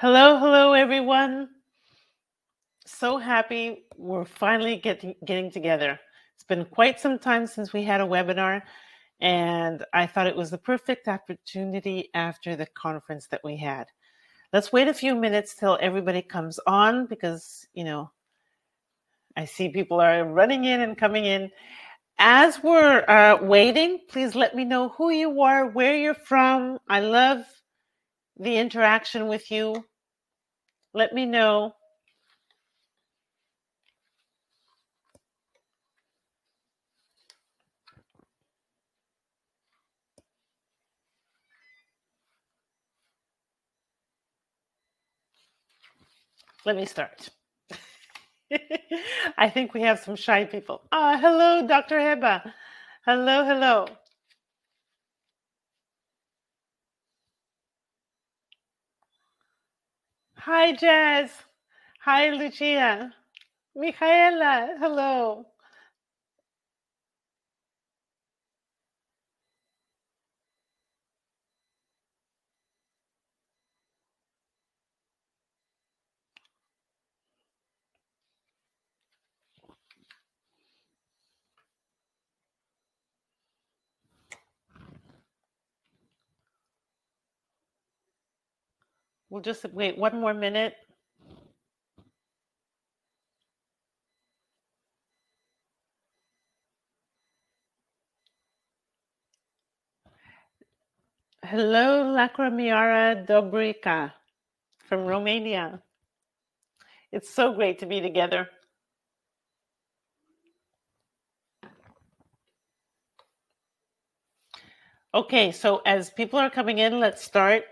Hello, hello, everyone. So happy we're finally getting together. It's been quite some time since we had a webinar, and I thought it was the perfect opportunity after the conference that we had. Let's wait a few minutes till everybody comes on because, I see people are running in and coming in. As we're waiting, please let me know who you are, where you're from. I love the interaction with you. Let me know. Let me start. I think we have some shy people. Hello, Dr. Heba. Hello, hello. Hi, Jazz. Hi, Lucia. Michaela, hello. We'll just wait one more minute. Hello, Lacrimiara Dobrica from Romania. It's so great to be together. Okay, so as people are coming in, let's start.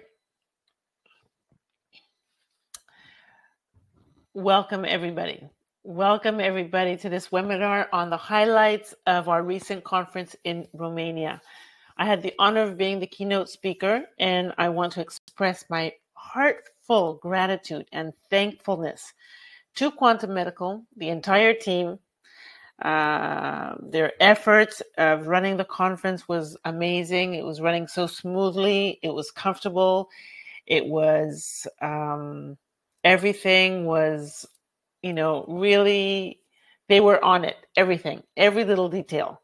Welcome, everybody. Welcome, everybody, to this webinar on the highlights of our recent conference in Romania. I had the honor of being the keynote speaker, and I want to express my heartfelt gratitude and thankfulness to quantummedical, the entire team. Their efforts of running the conference was amazing. It was running so smoothly. It was comfortable. It was, everything was, really, they were on it, everything, every little detail.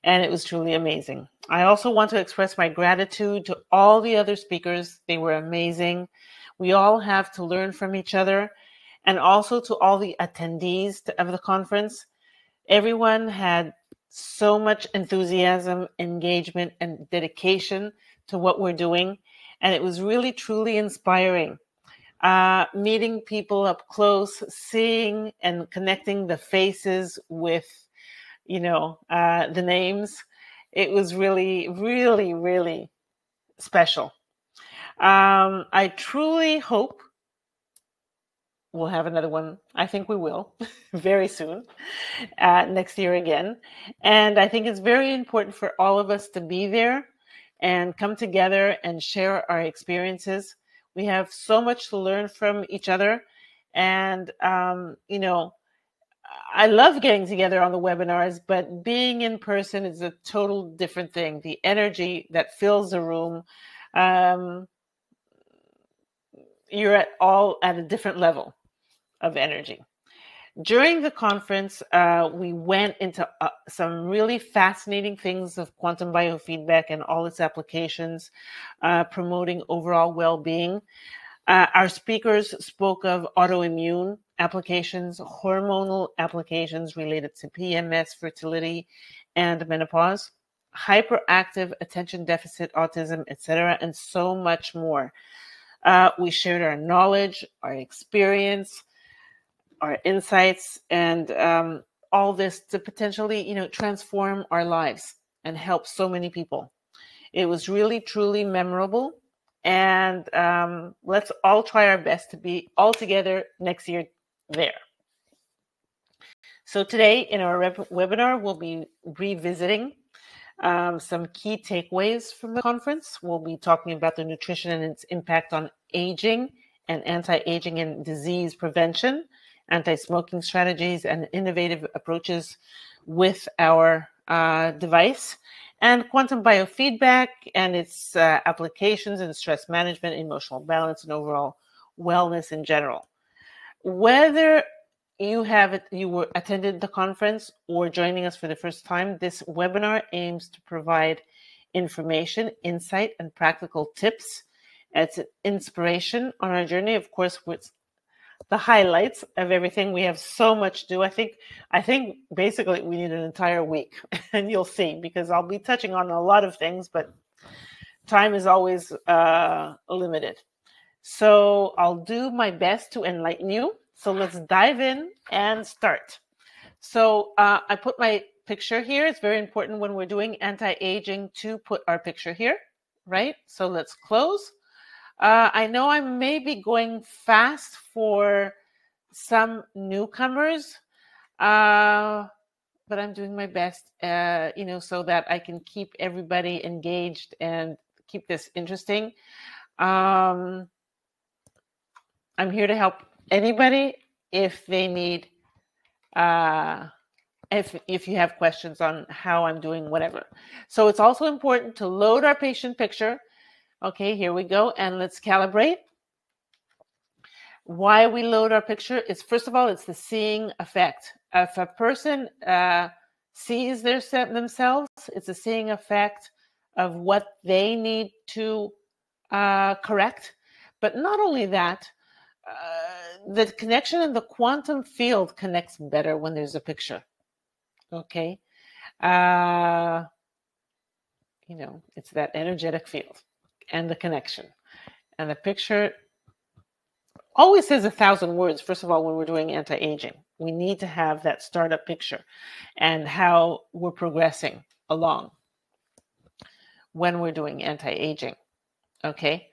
And it was truly amazing. I also want to express my gratitude to all the other speakers. They were amazing. We all have to learn from each other, and also to all the attendees of the conference. Everyone had so much enthusiasm, engagement, and dedication to what we're doing. And it was really, truly inspiring. Meeting people up close, seeing and connecting the faces with the names. It was really, really, really special. I truly hope we'll have another one. I think we will very soon, next year again. And I think it's very important for all of us to be there and come together and share our experiences. We have so much to learn from each other. And, I love getting together on the webinars, but being in person is a total different thing. The energy that fills the room, you're at a different level of energy. During the conference, we went into some really fascinating things of quantum biofeedback and all its applications, promoting overall well-being. Our speakers spoke of autoimmune applications, hormonal applications related to PMS, fertility, and menopause, hyperactive attention deficit autism, etc., and so much more. We shared our knowledge, our experience, our insights, and all this to potentially, transform our lives and help so many people. It was really, truly memorable. And let's all try our best to be all together next year there. So today in our webinar, we'll be revisiting some key takeaways from the conference. We'll be talking about the nutrition and its impact on aging and anti-aging and disease prevention, anti-smoking strategies, and innovative approaches with our device, and quantum biofeedback and its applications in stress management, emotional balance, and overall wellness in general. Whether you were attended the conference or joining us for the first time, this webinar aims to provide information, insight, and practical tips. It's an inspiration on our journey, of course, with the highlights of everything. We have so much to do. I think basically we need an entire week, and you'll see, because I'll be touching on a lot of things, but time is always limited. So I'll do my best to enlighten you. So let's dive in and start. So I put my picture here. It's very important when we're doing anti-aging to put our picture here, right? So let's close. I know I may be going fast for some newcomers, but I'm doing my best, so that I can keep everybody engaged and keep this interesting. I'm here to help anybody if they need, if you have questions on how I'm doing whatever. So it's also important to load our patient picture. Okay, here we go, and let's calibrate. Why we load our picture is, first of all, it's the seeing effect. If a person sees themselves, it's a seeing effect of what they need to correct. But not only that, the connection in the quantum field connects better when there's a picture. Okay, it's that energetic field and the connection, and the picture always says 1,000 words. First of all, when we're doing anti-aging, we need to have that startup picture and how we're progressing along when we're doing anti-aging. Okay.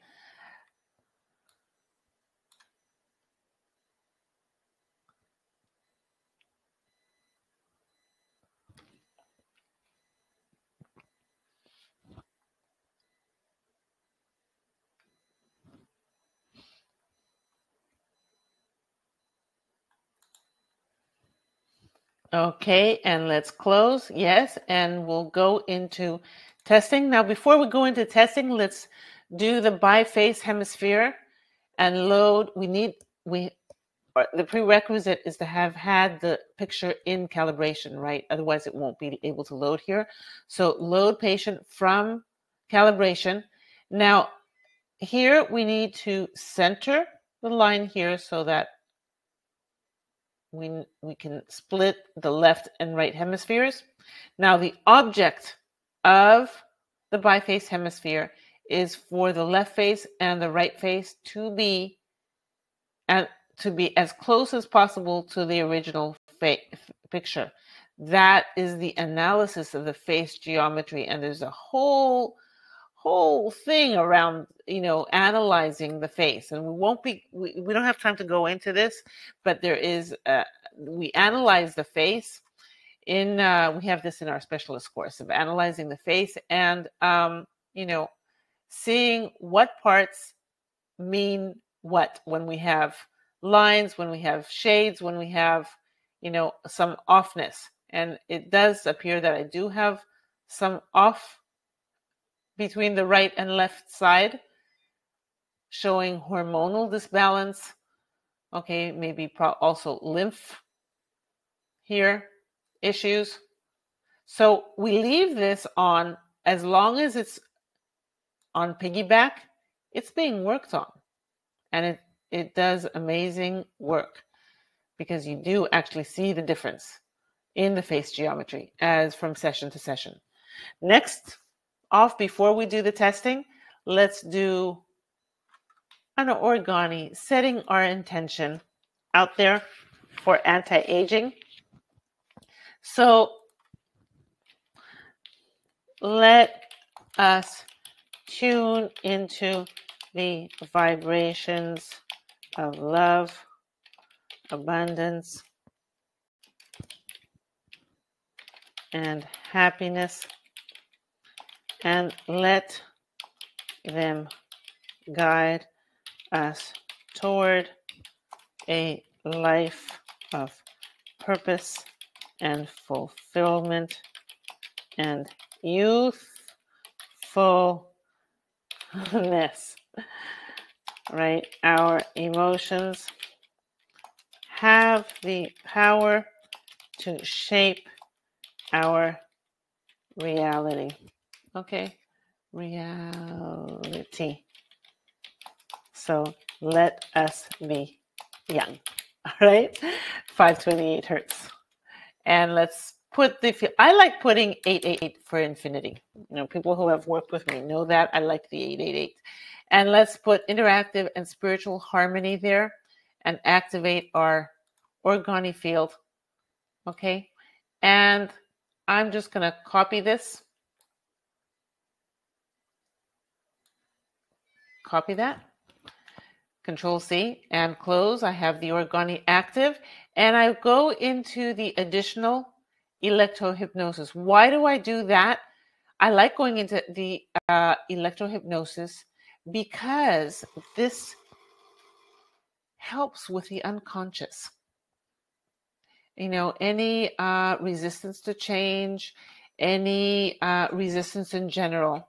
Okay, and let's close. Yes, and we'll go into testing. Now, before we go into testing, let's do the biface hemisphere and load. The prerequisite is to have had the picture in calibration, right? Otherwise, it won't be able to load here. So load patient from calibration. Now, here we need to center the line here so that we can split the left and right hemispheres. Now, the object of the biface hemisphere is for the left face and the right face to be as close as possible to the original picture. That is the analysis of the face geometry, and there's a whole thing around analyzing the face, and we don't have time to go into this, but there is we analyze the face in we have this in our specialist course of analyzing the face, and seeing what parts mean what when we have lines, when we have shades, when we have some offness. And it does appear that I do have some off between the right and left side, showing hormonal disbalance. Okay, maybe also lymph here issues. So we leave this on, as long as it's on piggyback, it's being worked on. And it does amazing work, because you do actually see the difference in the face geometry as from session to session. Next off, before we do the testing, let's do an origami, setting our intention out there for anti-aging. So let us tune into the vibrations of love, abundance, and happiness, and let them guide us toward a life of purpose and fulfillment and youthfulness. right? Our emotions have the power to shape our reality. Okay, reality. So let us be young. All right, 528 hertz. And let's put I like putting 888 for infinity. You know, people who have worked with me know that. I like the 888. And let's put interactive and spiritual harmony there and activate our orgone field. Okay. And I'm just going to copy this. Copy that. Control C and close. I have the orgone active. And I go into the additional electrohypnosis. Why do I do that? I like going into the electrohypnosis because this helps with the unconscious. You know, any resistance to change, any resistance in general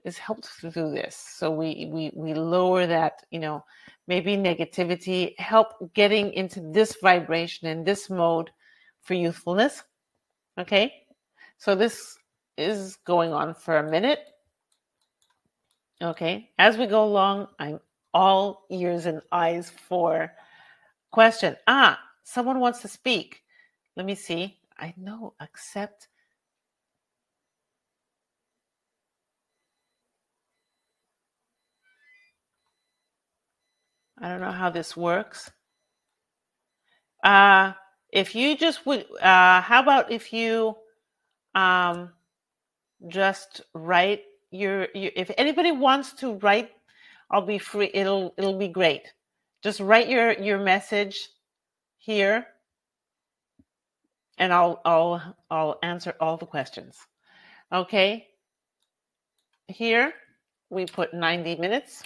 is helped through this. So we lower that, you know, maybe negativity, help getting into this vibration and this mode for youthfulness. Okay, so this is going on for a minute. Okay, as we go along, I'm all ears and eyes for question. Someone wants to speak. Let me see. I know, accept. I don't know how this works. If you just would, how about if you just write if anybody wants to write, I'll be free. It'll be great. Just write your message here, and I'll answer all the questions. Okay. Here we put 90 minutes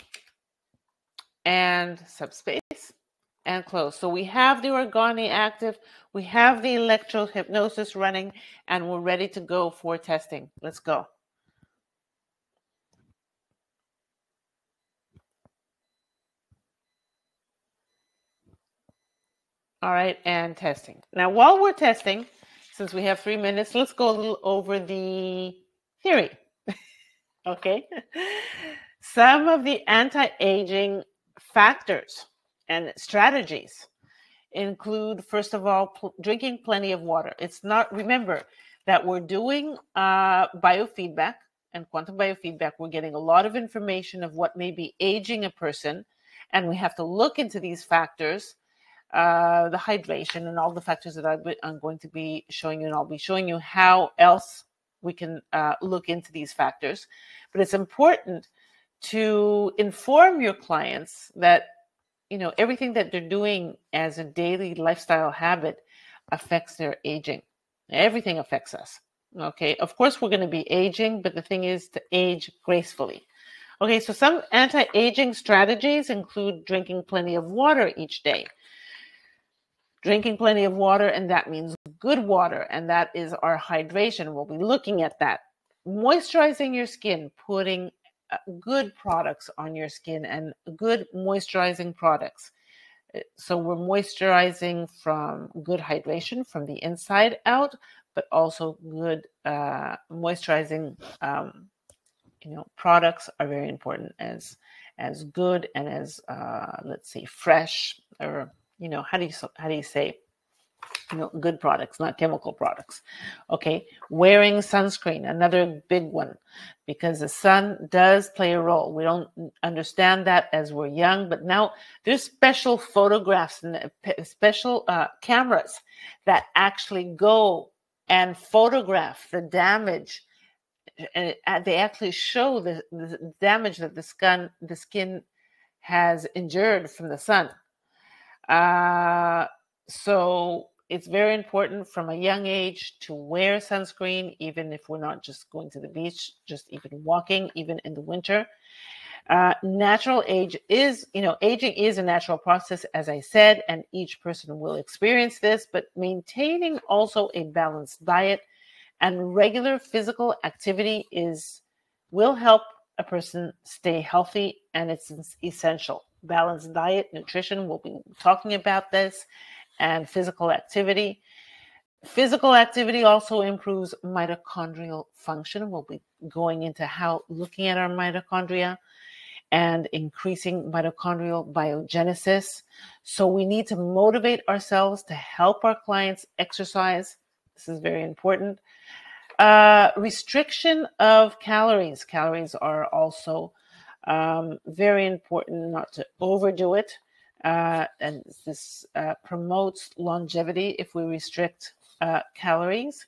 and subspace and close. So we have the orgone active, we have the electrohypnosis running, and we're ready to go for testing. Let's go. All right, and testing. Now, while we're testing, since we have 3 minutes, let's go a little over the theory. Okay. Some of the anti-aging factors and strategies include, first of all, drinking plenty of water. It's not, remember that we're doing biofeedback and quantum biofeedback. We're getting a lot of information of what may be aging a person, and we have to look into these factors, the hydration and all the factors that I'm going to be showing you, and I'll be showing you how else we can look into these factors. But it's important to inform your clients that, you know, everything that they're doing as a daily lifestyle habit affects their aging. Everything affects us. Okay, of course we're going to be aging, but the thing is to age gracefully. Okay, so some anti-aging strategies include drinking plenty of water each day. Drinking plenty of water, and that means good water, and that is our hydration. We'll be looking at that. Moisturizing your skin, putting good products on your skin and good moisturizing products. So we're moisturizing from good hydration from the inside out, but also good moisturizing products are very important as good and as let's say fresh, or how do you say good products, not chemical products. Okay, wearing sunscreen, another big one, because the sun does play a role. We don't understand that as we're young, but now there's special photographs and special cameras that actually go and photograph the damage, and they actually show the damage that the skin has endured from the sun. So it's very important from a young age to wear sunscreen, even if we're not just going to the beach, just even walking, even in the winter. Natural age is, aging is a natural process, as I said, and each person will experience this, but maintaining also a balanced diet and regular physical activity will help a person stay healthy, and it's essential. Balanced diet, nutrition, we'll be talking about this, and physical activity. Physical activity also improves mitochondrial function. We'll be going into looking at our mitochondria and increasing mitochondrial biogenesis. So we need to motivate ourselves to help our clients exercise. This is very important. Restriction of calories. Calories are also very important, not to overdo it. And this promotes longevity if we restrict calories.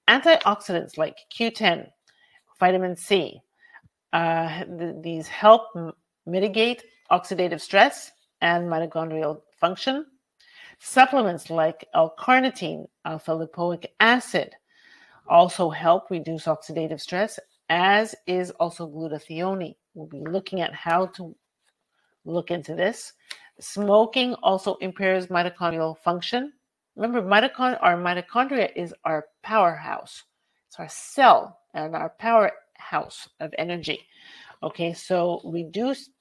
Antioxidants like Q10, vitamin C, these help mitigate oxidative stress and mitochondrial function. Supplements like L-carnitine, alpha-lipoic acid, also help reduce oxidative stress, as is also glutathione. We'll be looking at how to look into this. Smoking also impairs mitochondrial function. Remember, our mitochondria is our powerhouse. It's our cell and our powerhouse of energy. Okay, so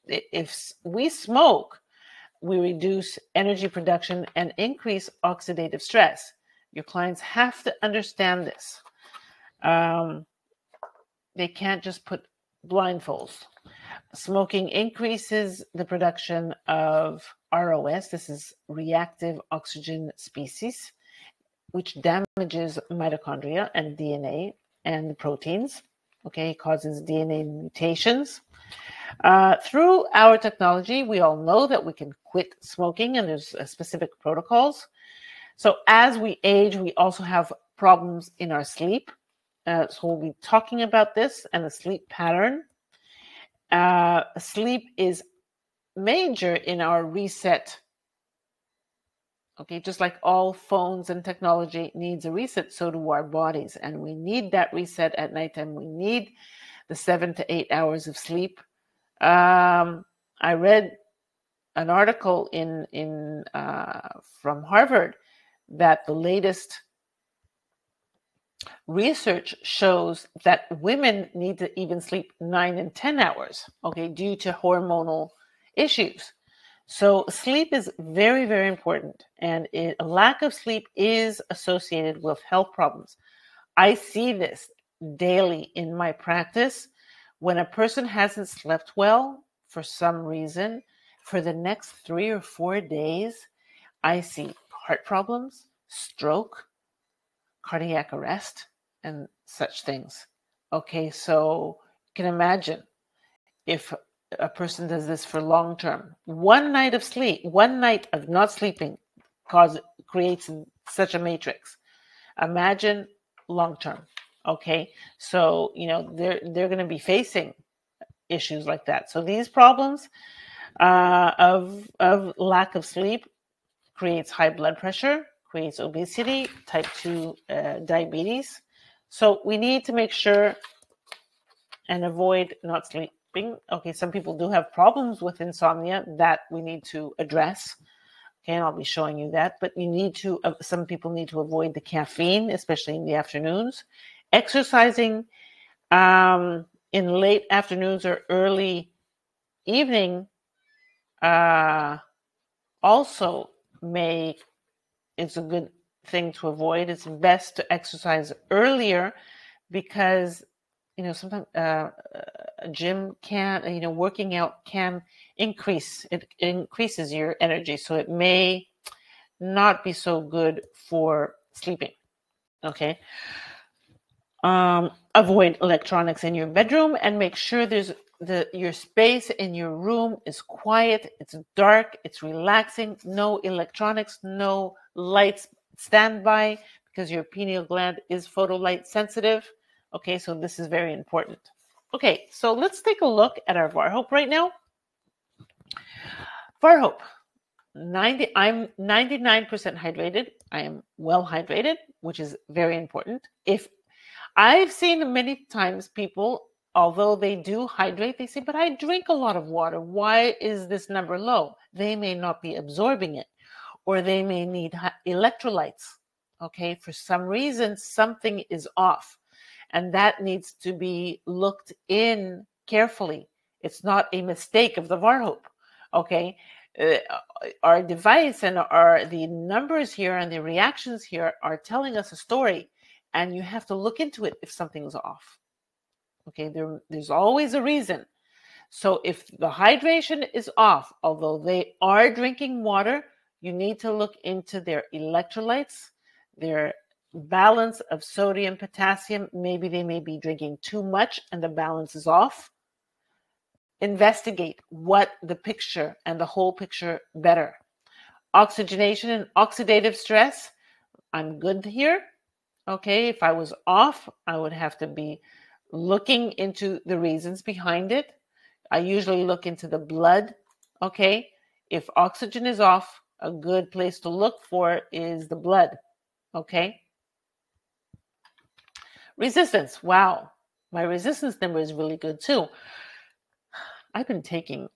if we smoke, we reduce energy production and increase oxidative stress. Your clients have to understand this. They can't just put blindfolds. Smoking increases the production of ROS. This is reactive oxygen species, which damages mitochondria and DNA and the proteins. Okay, it causes DNA mutations. Through our technology, we all know that we can quit smoking, and there's specific protocols. So as we age, we also have problems in our sleep. So we'll be talking about this and the sleep pattern. Sleep is major in our reset. Okay, just like all phones and technology needs a reset, so do our bodies. And we need that reset at nighttime. We need the 7 to 8 hours of sleep. I read an article from Harvard that the latest research shows that women need to even sleep 9 and 10 hours, okay, due to hormonal issues. So sleep is very, very important, and a lack of sleep is associated with health problems. I see this daily in my practice. When a person hasn't slept well for some reason, for the next 3 or 4 days, I see heart problems, stroke, cardiac arrest, and such things. Okay, so you can imagine if a person does this for long term. One night of not sleeping creates such a matrix. Imagine long term. Okay, so they're going to be facing issues like that. So these problems of lack of sleep creates high blood pressure, creates obesity, type 2 diabetes. So we need to make sure and avoid not sleeping. Okay, some people do have problems with insomnia that we need to address. Okay, and I'll be showing you that. But some people need to avoid the caffeine, especially in the afternoons. Exercising in late afternoons or early evening also it's a good thing to avoid. It's best to exercise earlier because sometimes a gym working out can increases your energy, so it may not be so good for sleeping. Okay. Avoid electronics in your bedroom and make sure your space in your room is quiet, it's dark, it's relaxing, no electronics, no lights standby, because your pineal gland is photolight sensitive. Okay, so this is very important. Okay, so let's take a look at our VARHOPE right now. VARHOPE, I'm 99% hydrated. I am well hydrated, which is very important. If I've seen many times people, although they do hydrate, they say, but I drink a lot of water. Why is this number low? They may not be absorbing it, or they may need electrolytes. Okay, for some reason, something is off, and that needs to be looked into carefully. It's not a mistake of the Varhope, okay? Our device and the numbers here and the reactions here are telling us a story, and you have to look into it if something's off. Okay, there's always a reason. So if the hydration is off, although they are drinking water, you need to look into their electrolytes, their balance of sodium, potassium. Maybe they may be drinking too much and the balance is off. Investigate what the picture and the whole picture better. Oxygenation and oxidative stress, I'm good here. Okay, if I was off, I would have to be looking into the reasons behind it. I usually look into the blood. Okay, if oxygen is off, a good place to look for is the blood. Okay. Resistance. Wow, my resistance number is really good too. I've been taking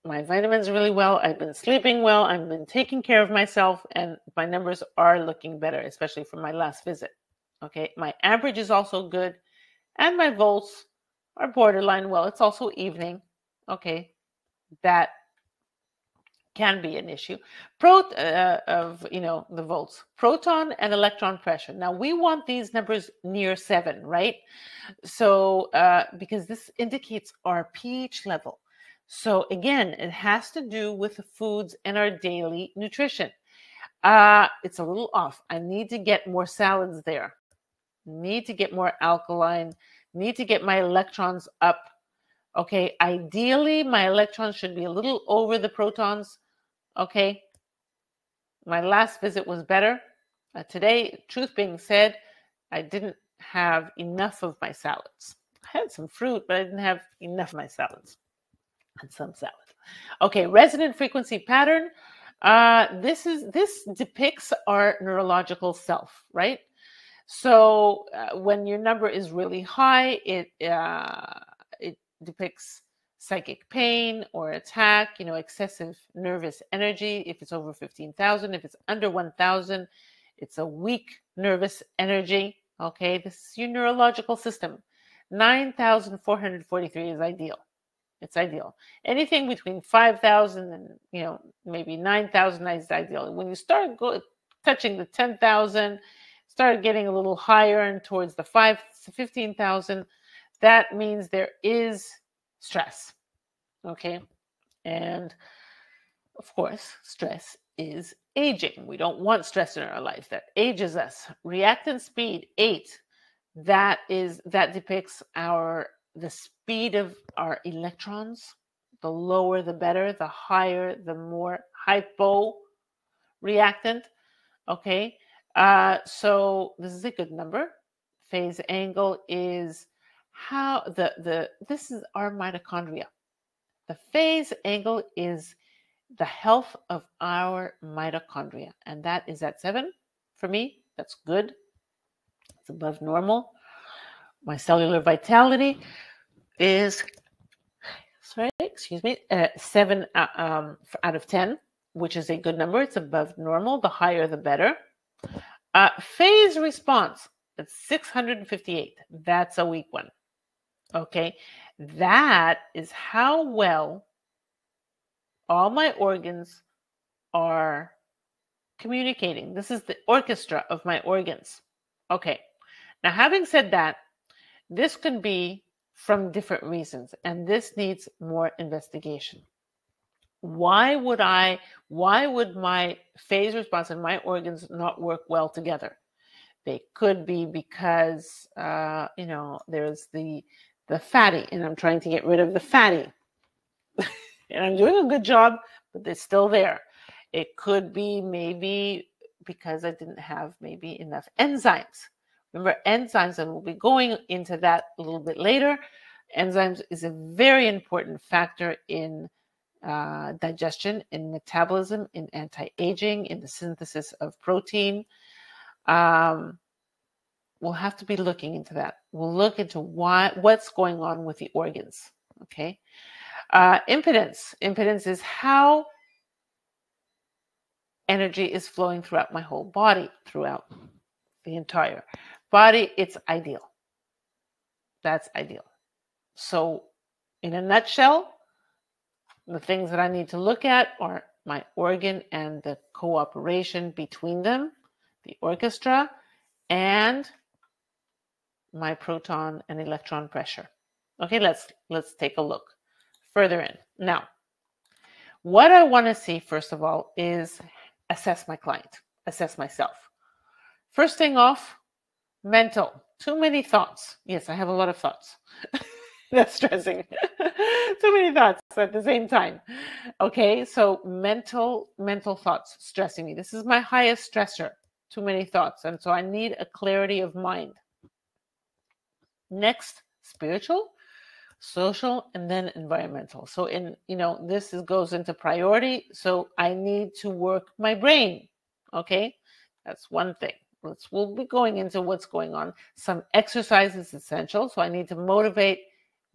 my vitamins really well. I've been sleeping well. I've been taking care of myself, and my numbers are looking better, especially from my last visit. Okay, my average is also good, and my volts are borderline well. It's also evening. Okay, that can be an issue. The volts, proton and electron pressure. Now we want these numbers near 7, right? So because this indicates our pH level. So again, it has to do with the foods and our daily nutrition. It's a little off. I need to get more salads there. Need to get more alkaline. Need to get my electrons up. Okay, ideally my electrons should be a little over the protons. Okay, my last visit was better. Today, truth being said, I didn't have enough of my salads. I had some fruit, but I didn't have enough of my salads. And some salad. Okay, resonant frequency pattern. This depicts our neurological self, right? So when your number is really high, it depicts psychic pain or attack, excessive nervous energy. If it's over 15,000, if it's under 1,000, it's a weak nervous energy. Okay, this is your neurological system. 9,443 is ideal. It's ideal. Anything between 5,000 and maybe 9,000 is ideal. When you start touching the 10,000, start getting a little higher and towards the 15,000, that means there is stress. Okay, and of course, stress is aging. We don't want stress in our life. That ages us. Reactant speed 8. That depicts the speed of our electrons. The lower, the better. The higher, the more hypo-reactant. Okay, so this is a good number. Phase angle is how this is our mitochondria. The phase angle is the health of our mitochondria, and that is at 7 for me. That's good. It's above normal. My cellular vitality is 7 out of 10, which is a good number. It's above normal. The higher, the better. Phase response, it's 658. That's a weak one. Okay, that is how well all my organs are communicating. This is the orchestra of my organs. Okay, now having said that, this could be from different reasons, and this needs more investigation. Why would my phase response and my organs not work well together? They could be because, there's the fatty, and I'm trying to get rid of the fatty. And I'm doing a good job, but they're still there. It could be maybe because I didn't have maybe enough enzymes. Remember, enzymes, and we'll be going into that a little bit later. Enzymes is a very important factor in digestion, in metabolism, in anti-aging, in the synthesis of protein. We'll have to be looking into that. We'll look into what's going on with the organs. Okay. Impedance. Impedance is how energy is flowing throughout my whole body, throughout the entire body. It's ideal. That's ideal. So in a nutshell, the things that I need to look at are my organ and the cooperation between them, the orchestra, and my proton and electron pressure. Okay, let's take a look further in. Now, what I want to see, first of all, is assess my client, assess myself. First thing off, mental. Too many thoughts. Yes, I have a lot of thoughts. That's stressing. Too many thoughts at the same time. Okay, so mental thoughts stressing me. This is my highest stressor. Too many thoughts. And so I need a clarity of mind. Next, spiritual, social, and then environmental. So this goes into priority. So I need to work my brain. Okay, that's one thing. We'll be going into what's going on. Some exercise is essential. So I need to motivate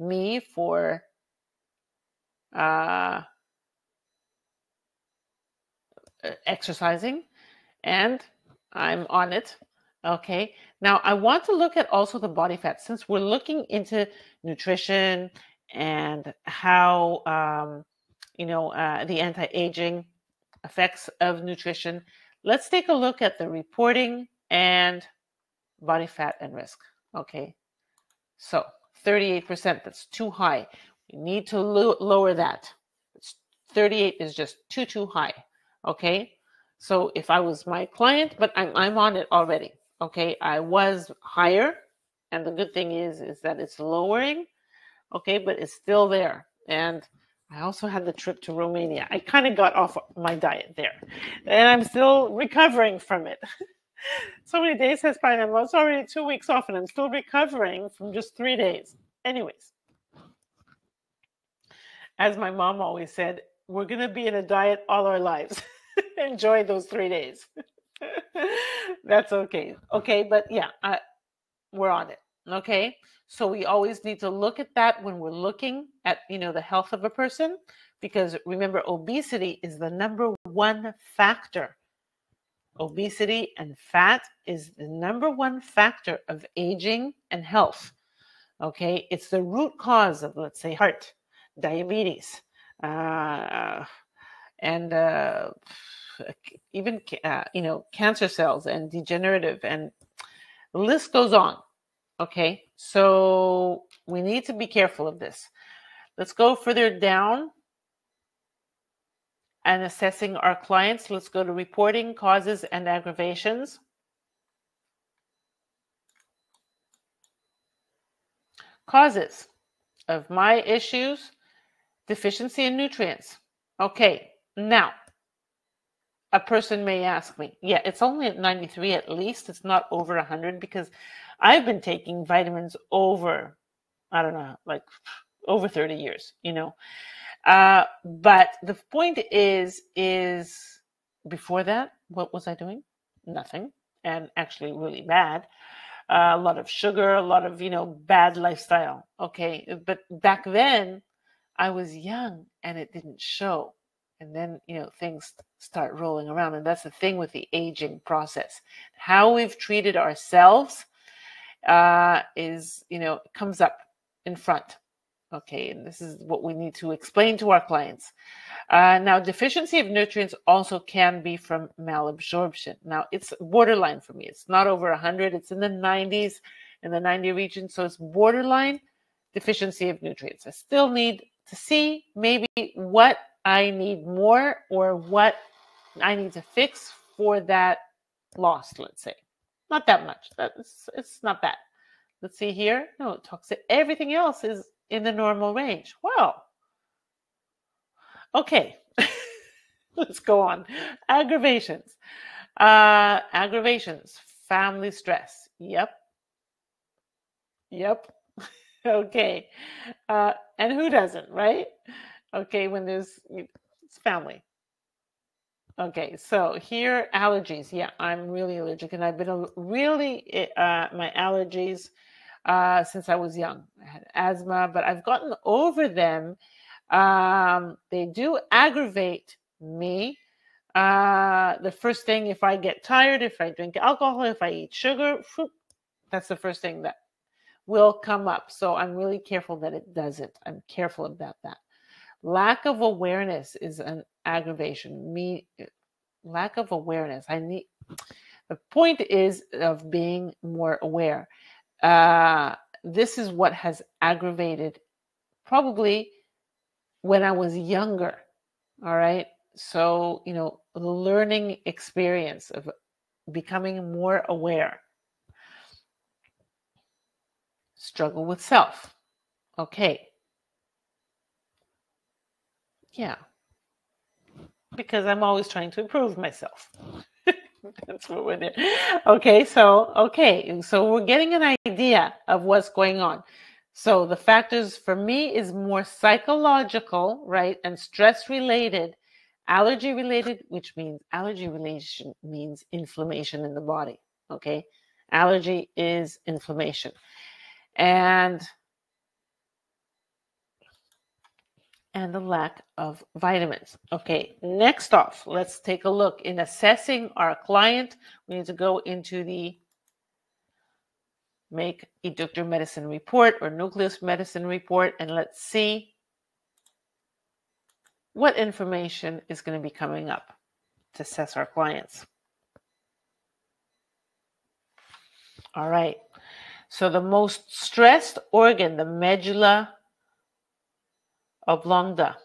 me for exercising, and I'm on it. Okay, now I want to look at also the body fat, since we're looking into nutrition and how the anti-aging effects of nutrition. Let's take a look at the reporting and body fat and risk. Okay, so 38%, that's too high. We need to lower that. 38 is just too high. Okay, so if I was my client, but I'm on it already. Okay, I was higher, and the good thing is that it's lowering. Okay, but it's still there. And I also had the trip to Romania. I kind of got off my diet there, and I'm still recovering from it. So many days has passed, and it's already 2 weeks off, and I'm still recovering from just 3 days. Anyways, as my mom always said, we're going to be in a diet all our lives. Enjoy those 3 days. That's okay. Okay, but yeah, we're on it. Okay, so we always need to look at that when we're looking at the health of a person, because remember, obesity is the number one factor. Obesity and fat is the number one factor of aging and health. Okay, it's the root cause of, let's say, heart, diabetes, and even cancer cells and degenerative, and the list goes on. Okay, so we need to be careful of this. Let's go further down and assessing our clients. Let's go to reporting, causes, and aggravations. Causes of my issues: deficiency in nutrients. Okay, now a person may ask me, yeah, it's only at 93 at least, it's not over 100, because I've been taking vitamins over, I don't know, like over 30 years, but the point is before that, what was I doing? Nothing, and actually really bad. A lot of sugar, a lot of, bad lifestyle. Okay, but back then I was young and it didn't show. And then, things start rolling around. And that's the thing with the aging process. How we've treated ourselves comes up in front. Okay, and this is what we need to explain to our clients. Now, deficiency of nutrients also can be from malabsorption. Now, it's borderline for me. It's not over 100. It's in the 90s, in the 90 region. So it's borderline deficiency of nutrients. I still need to see maybe what I need more or what I need to fix for that loss, let's say. Not that much. It's not bad. Let's see here. No, it talks to everything else is in the normal range. Wow. Okay. Let's go on. Aggravations. Aggravations. Family stress. Yep. Okay. And who doesn't, right? Okay, when it's family. Okay, so here, allergies. Yeah, I'm really allergic, and I've been really my allergies since I was young. I had asthma, but I've gotten over them. They do aggravate me. The first thing, if I get tired, if I drink alcohol, if I eat sugar, that's the first thing that will come up. So I'm really careful that it doesn't. I'm careful about that. Lack of awareness is an aggravation. Lack of awareness. The point is of being more aware. This is what has aggravated probably when I was younger. All right. So, the learning experience of becoming more aware. Struggle with self. Okay. Yeah. Because I'm always trying to improve myself. That's what we're there. Okay, so we're getting an idea of what's going on. So the factors for me is more psychological, right? And stress related, allergy related, which means allergy relation means inflammation in the body. Okay. Allergy is inflammation. And the lack of vitamins. Okay, next off, let's take a look. In assessing our client, we need to go into the make eductor medicine report or Nucleus medicine report, and let's see what information is going to be coming up to assess our clients. All right, so the most stressed organ, the medulla oblongata.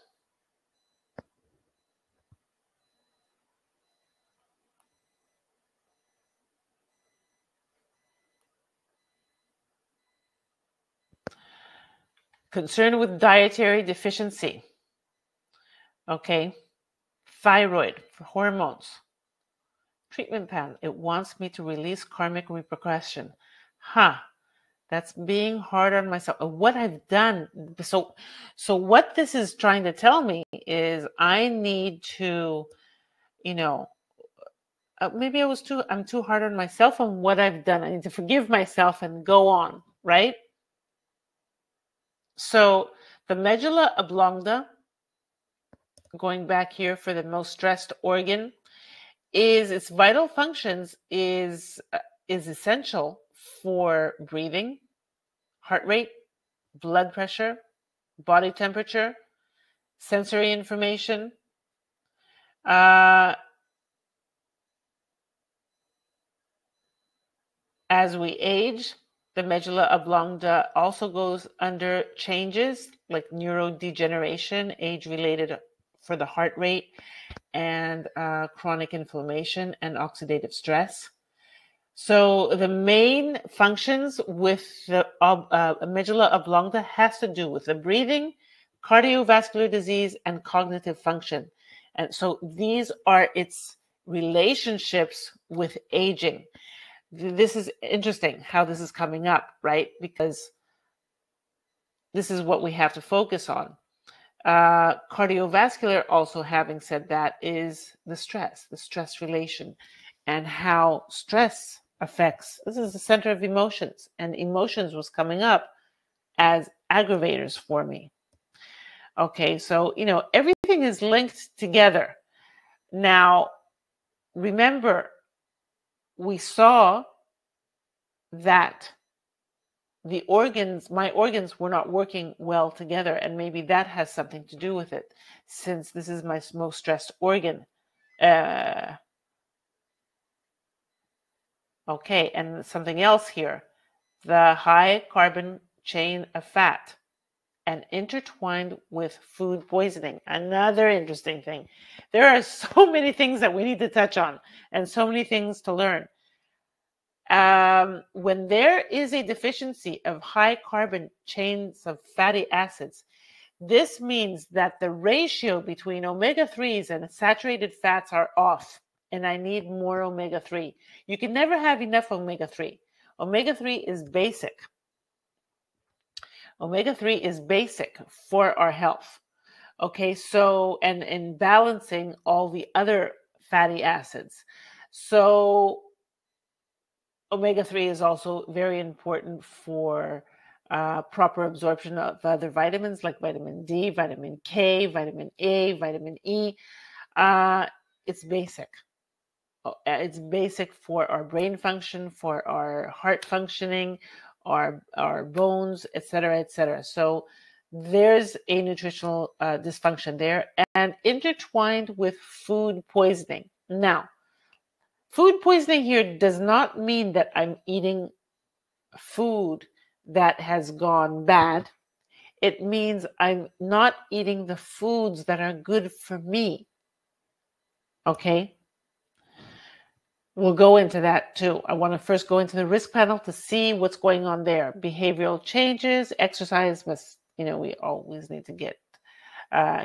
Concerned with dietary deficiency. Okay, thyroid for hormones. Treatment plan. It wants me to release karmic repercussion. That's being hard on myself. What I've done. So what this is trying to tell me is I need to, maybe I'm too hard on myself on what I've done. I need to forgive myself and go on, right? So the medulla oblongata, going back here for the most stressed organ, is its vital functions is essential for breathing, heart rate, blood pressure, body temperature, sensory information. As we age, the medulla oblongata also goes under changes like neurodegeneration, age-related for the heart rate, and chronic inflammation and oxidative stress. So the main functions with the medulla oblongata has to do with the breathing, cardiovascular disease, and cognitive function. And so these are its relationships with aging. This is interesting how this is coming up, right? Because this is what we have to focus on. Cardiovascular, also having said that, is the stress relation, and how stress affects. This is the center of emotions, and emotions was coming up as aggravators for me. Okay, so everything is linked together. Now, remember, we saw that my organs were not working well together, and maybe that has something to do with it, since this is my most stressed organ. Okay, and something else here, the high carbon chain of fat and intertwined with food poisoning. Another interesting thing. There are so many things that we need to touch on and so many things to learn. When there is a deficiency of high carbon chains of fatty acids, this means that the ratio between omega-3s and saturated fats are off, and I need more omega-3. You can never have enough omega-3. Omega-3 is basic. Omega-3 is basic for our health. Okay, so, and in balancing all the other fatty acids. So omega-3 is also very important for proper absorption of other vitamins like vitamin D, vitamin K, vitamin A, vitamin E. It's basic. It's basic for our brain function, for our heart functioning, our bones, etc., etc. So there's a nutritional dysfunction there, and intertwined with food poisoning. Now, food poisoning here does not mean that I'm eating food that has gone bad. It means I'm not eating the foods that are good for me. Okay? We'll go into that too. I want to first go into the risk panel to see what's going on there. Behavioral changes, exercise must, we always need to get,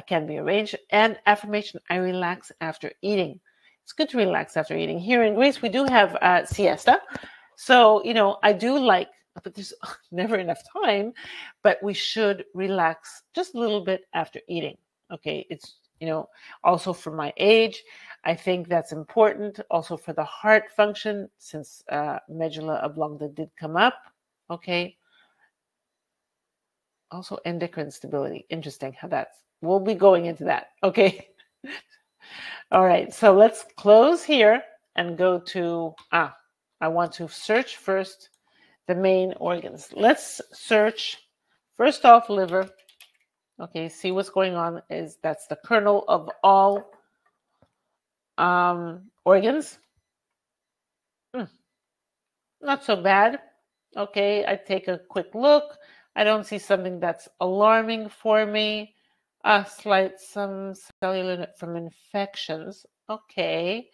can be arranged. And affirmation, I relax after eating. It's good to relax after eating. Here in Greece, we do have siesta. So, I do like, but there's never enough time, but we should relax just a little bit after eating. Okay. It's, also for my age, I think that's important. Also for the heart function, since medulla oblongata did come up. Okay. Also endocrine stability. Interesting how that's, we'll be going into that. Okay. All right. So let's close here and go to, I want to search first the main organs. Let's search first off liver. Okay, see what's going on. That's the kernel of all organs. Not so bad. Okay, I take a quick look. I don't see something that's alarming for me. Some cellular from infections. Okay.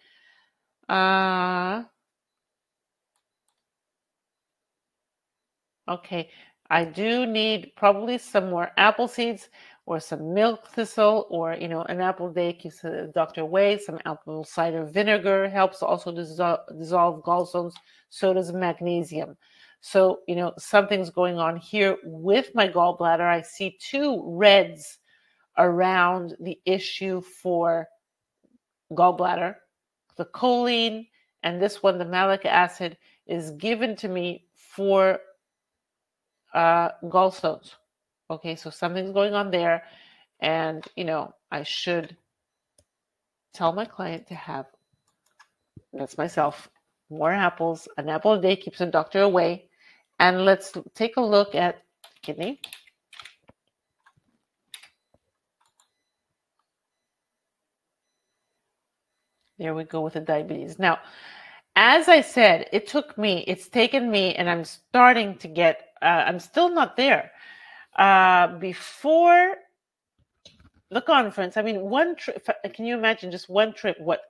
Okay, I do need probably some more apple seeds or some milk thistle, or an apple a day keeps the doctor away. Some apple cider vinegar helps also dissolve gallstones. So does magnesium. So something's going on here with my gallbladder. I see two reds around the issue for gallbladder. The choline and this one, the malic acid, is given to me for gallstones. Okay, so something's going on there, and I should tell my client to have, that's myself, more apples. An apple a day keeps the doctor away. And let's take a look at kidney. There we go with the diabetes. Now, as I said, it's taken me, and I'm starting to get, I'm still not there. Before the conference, I mean, one trip, can you imagine just one trip, what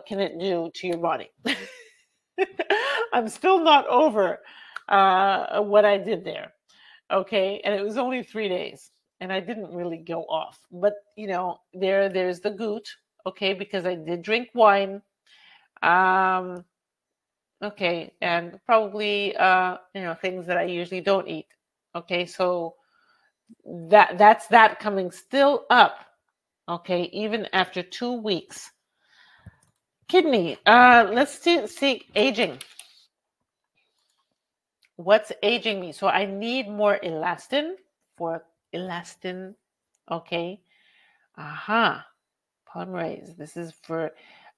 can it do to your body? I'm still not over what I did there. Okay. And it was only 3 days, and I didn't really go off, but there's the gout. Okay. Because I did drink wine. Okay. And probably, things that I usually don't eat. Okay. So that's that coming still up. Okay. Even after 2 weeks. Kidney. Let's see aging. What's aging me? So I need more elastin for elastin. Okay. Polymerase. This is for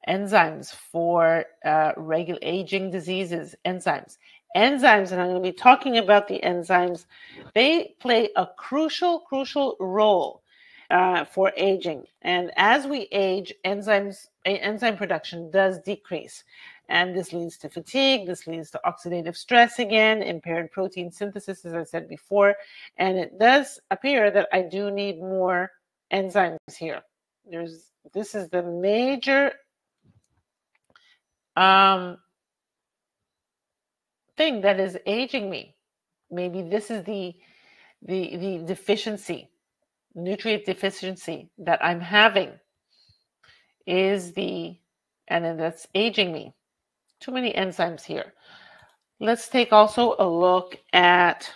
enzymes for regular aging diseases. Enzymes, and I'm going to be talking about the enzymes. They play a crucial role for aging. And as we age, enzyme production does decrease. And this leads to fatigue. This leads to oxidative stress again, impaired protein synthesis, as I said before. And it does appear that I do need more enzymes here. This is the major thing that is aging me. Maybe this is the deficiency, nutrient deficiency that I'm having and that's aging me. Too many enzymes here. Let's take also a look at,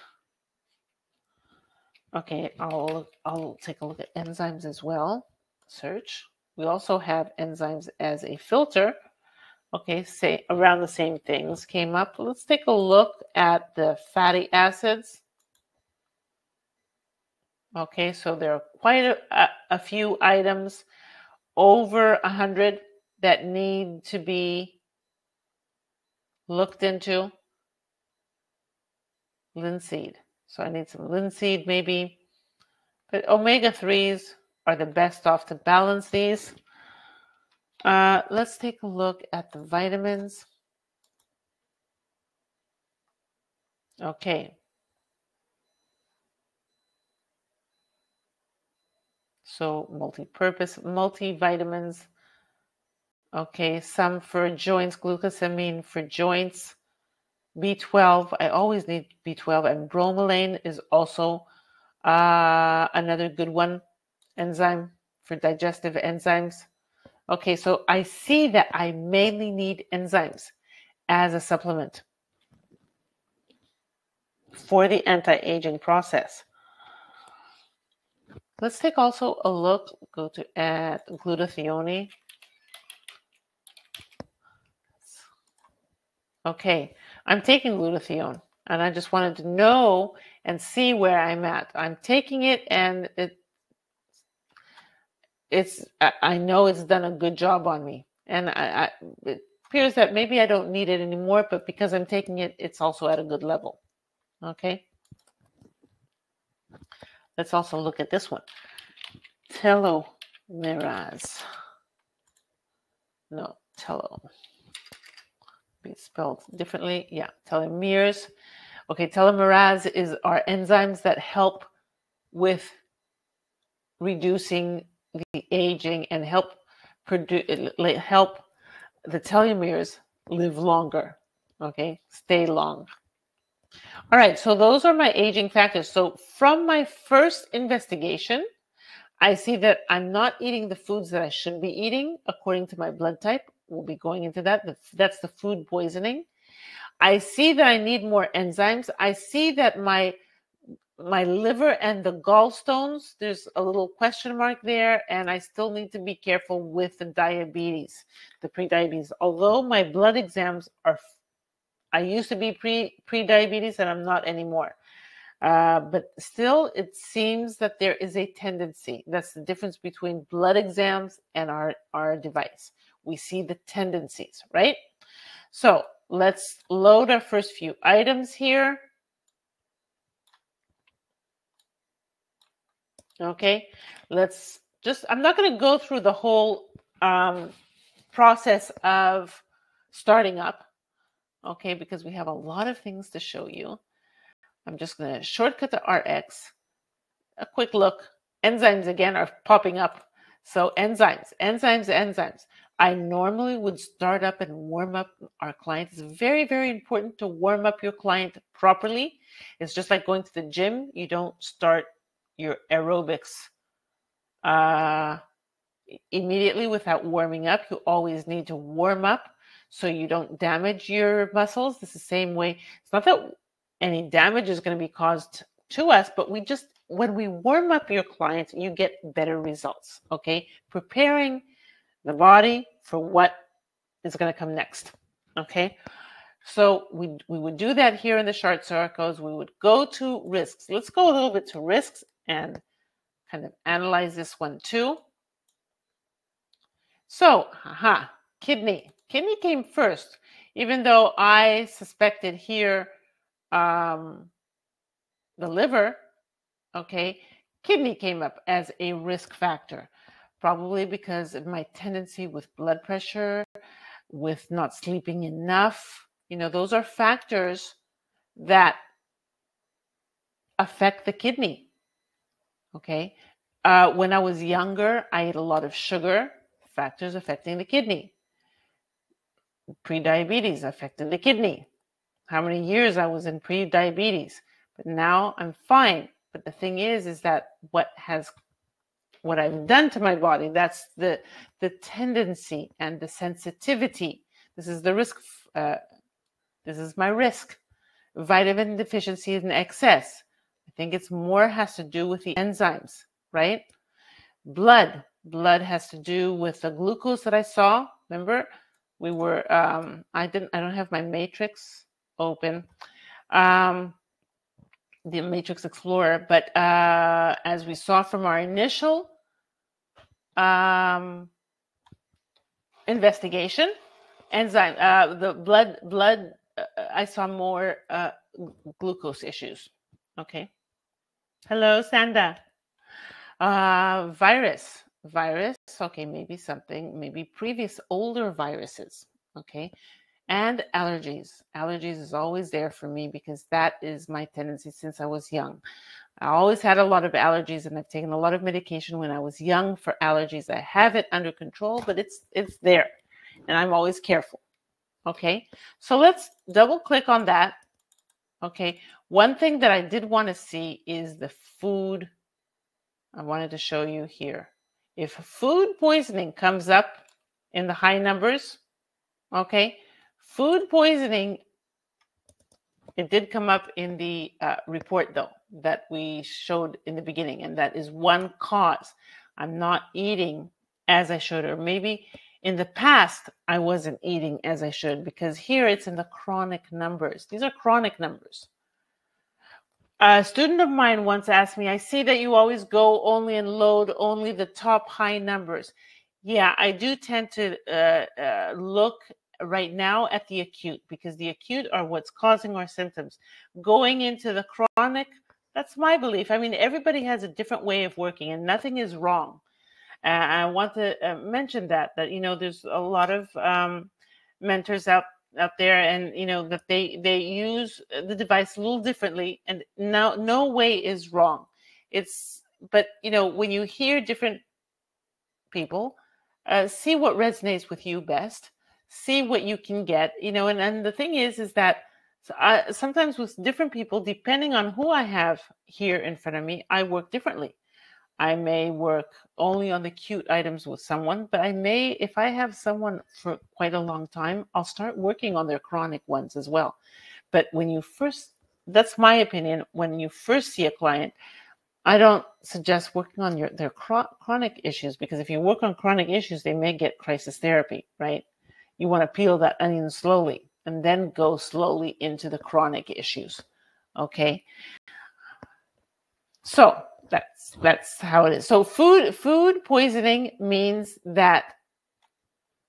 okay, I'll take a look at enzymes as well. Search. We also have enzymes as a filter. Okay, say around the same things came up. Let's take a look at the fatty acids. Okay, so there are quite a few items, over 100, that need to be looked into. Linseed. So I need some linseed maybe. But omega-3s are the best off to balance these. Let's take a look at the vitamins. Okay. So multi-purpose, multivitamins. Okay, some for joints, glucosamine for joints. B12, I always need B12, and bromelain is also another good one. Enzyme for digestive enzymes. Okay, so I see that I mainly need enzymes as a supplement for the anti-aging process. Let's take also a look, go to at glutathione. Okay, I'm taking glutathione, and I just wanted to know and see where I'm at. I'm taking it, and I know it's done a good job on me, and it appears that maybe I don't need it anymore, but because I'm taking it, it's also at a good level. Okay. Let's also look at this one. Telomerase. No, be spelled differently. Yeah, telomeres. Okay, telomerase are enzymes that help with reducing the aging and help the telomeres live longer. Okay, stay long. All right, so those are my aging factors. So from my first investigation, I see that I'm not eating the foods that I should be eating according to my blood type. We'll be going into that. That's the food poisoning. I see that I need more enzymes. I see that my liver and the gallstones, there's a little question mark there, and I still need to be careful with the diabetes, the pre-diabetes. Although my blood exams I used to be pre-diabetes and I'm not anymore. But still, it seems that there is a tendency. That's the difference between blood exams and our device. We see the tendencies, right? So let's load our first few items here. Okay, I'm not going to go through the whole process of starting up, okay, because we have a lot of things to show you. I'm just going to shortcut the RX. A quick look. Enzymes again are popping up. So enzymes. I normally would start up and warm up our client. It's very, very important to warm up your client properly. It's just like going to the gym. You don't start your aerobics immediately without warming up. You always need to warm up so you don't damage your muscles. It's the same way. It's not that any damage is going to be caused to us, but when we warm up your clients, you get better results. Okay, preparing the body for what is going to come next. Okay, so we would do that here in the short circles. We would go to risks. Let's go a little bit to risks and kind of analyze this one too. So, kidney. Kidney came first, even though I suspected here the liver. Okay, kidney came up as a risk factor, probably because of my tendency with blood pressure, with not sleeping enough. You know, those are factors that affect the kidney. Okay, when I was younger, I ate a lot of sugar, factors affecting the kidney. Pre-diabetes affected the kidney. How many years I was in pre-diabetes, but now I'm fine. But the thing is that what I've done to my body, that's the tendency and the sensitivity. This is the risk. This is my risk. Vitamin deficiency in excess. I think it's more has to do with the enzymes, right? Blood has to do with the glucose that I saw. Remember, we were. I don't have my matrix open. The Matrix Explorer, but as we saw from our initial investigation, enzyme, the blood I saw more glucose issues. Okay. Hello, Sanda. Virus. Okay, maybe previous older viruses. Okay. And allergies. Allergies is always there for me because that is my tendency since I was young. I always had a lot of allergies, and I've taken a lot of medication when I was young for allergies. I have it under control, but it's there, and I'm always careful. Okay, so let's double click on that. Okay, one thing that I did want to see is the food. I wanted to show you here. If food poisoning comes up in the high numbers, okay, food poisoning, it did come up in the report, though, that we showed in the beginning, and that is one cause. I'm not eating as I should, or maybe in the past I wasn't eating as I should, because here it's in the chronic numbers. These are chronic numbers. A student of mine once asked me, I see that you always go only and load only the top high numbers. Yeah, I do tend to look right now at the acute, because the acute are what's causing our symptoms. Going into the chronic, that's my belief. I mean, everybody has a different way of working, and nothing is wrong. I want to mention that you know, there's a lot of mentors out there, and you know that they use the device a little differently, and no way is wrong. But you know, when you hear different people, see what resonates with you best, see what you can get, you know. And the thing is that sometimes with different people, depending on who I have here in front of me, I work differently. I may work only on the acute items with someone, but I may, if I have someone for quite a long time, I'll start working on their chronic ones as well. But when you first, that's my opinion, when you first see a client, I don't suggest working on their chronic issues, because if you work on chronic issues, they may get crisis therapy, right? You want to peel that onion slowly and then go slowly into the chronic issues, okay? So that's how it is. So food poisoning means that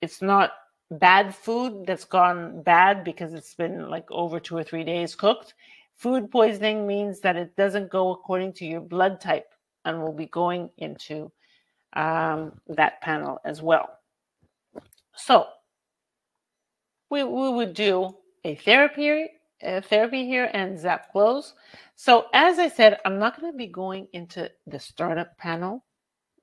it's not bad food that's gone bad because it's been like over 2 or 3 days cooked. Food poisoning means that it doesn't go according to your blood type, and we'll be going into that panel as well. So we would do a therapy here and zap close. So as I said, I'm not going to be going into the startup panel,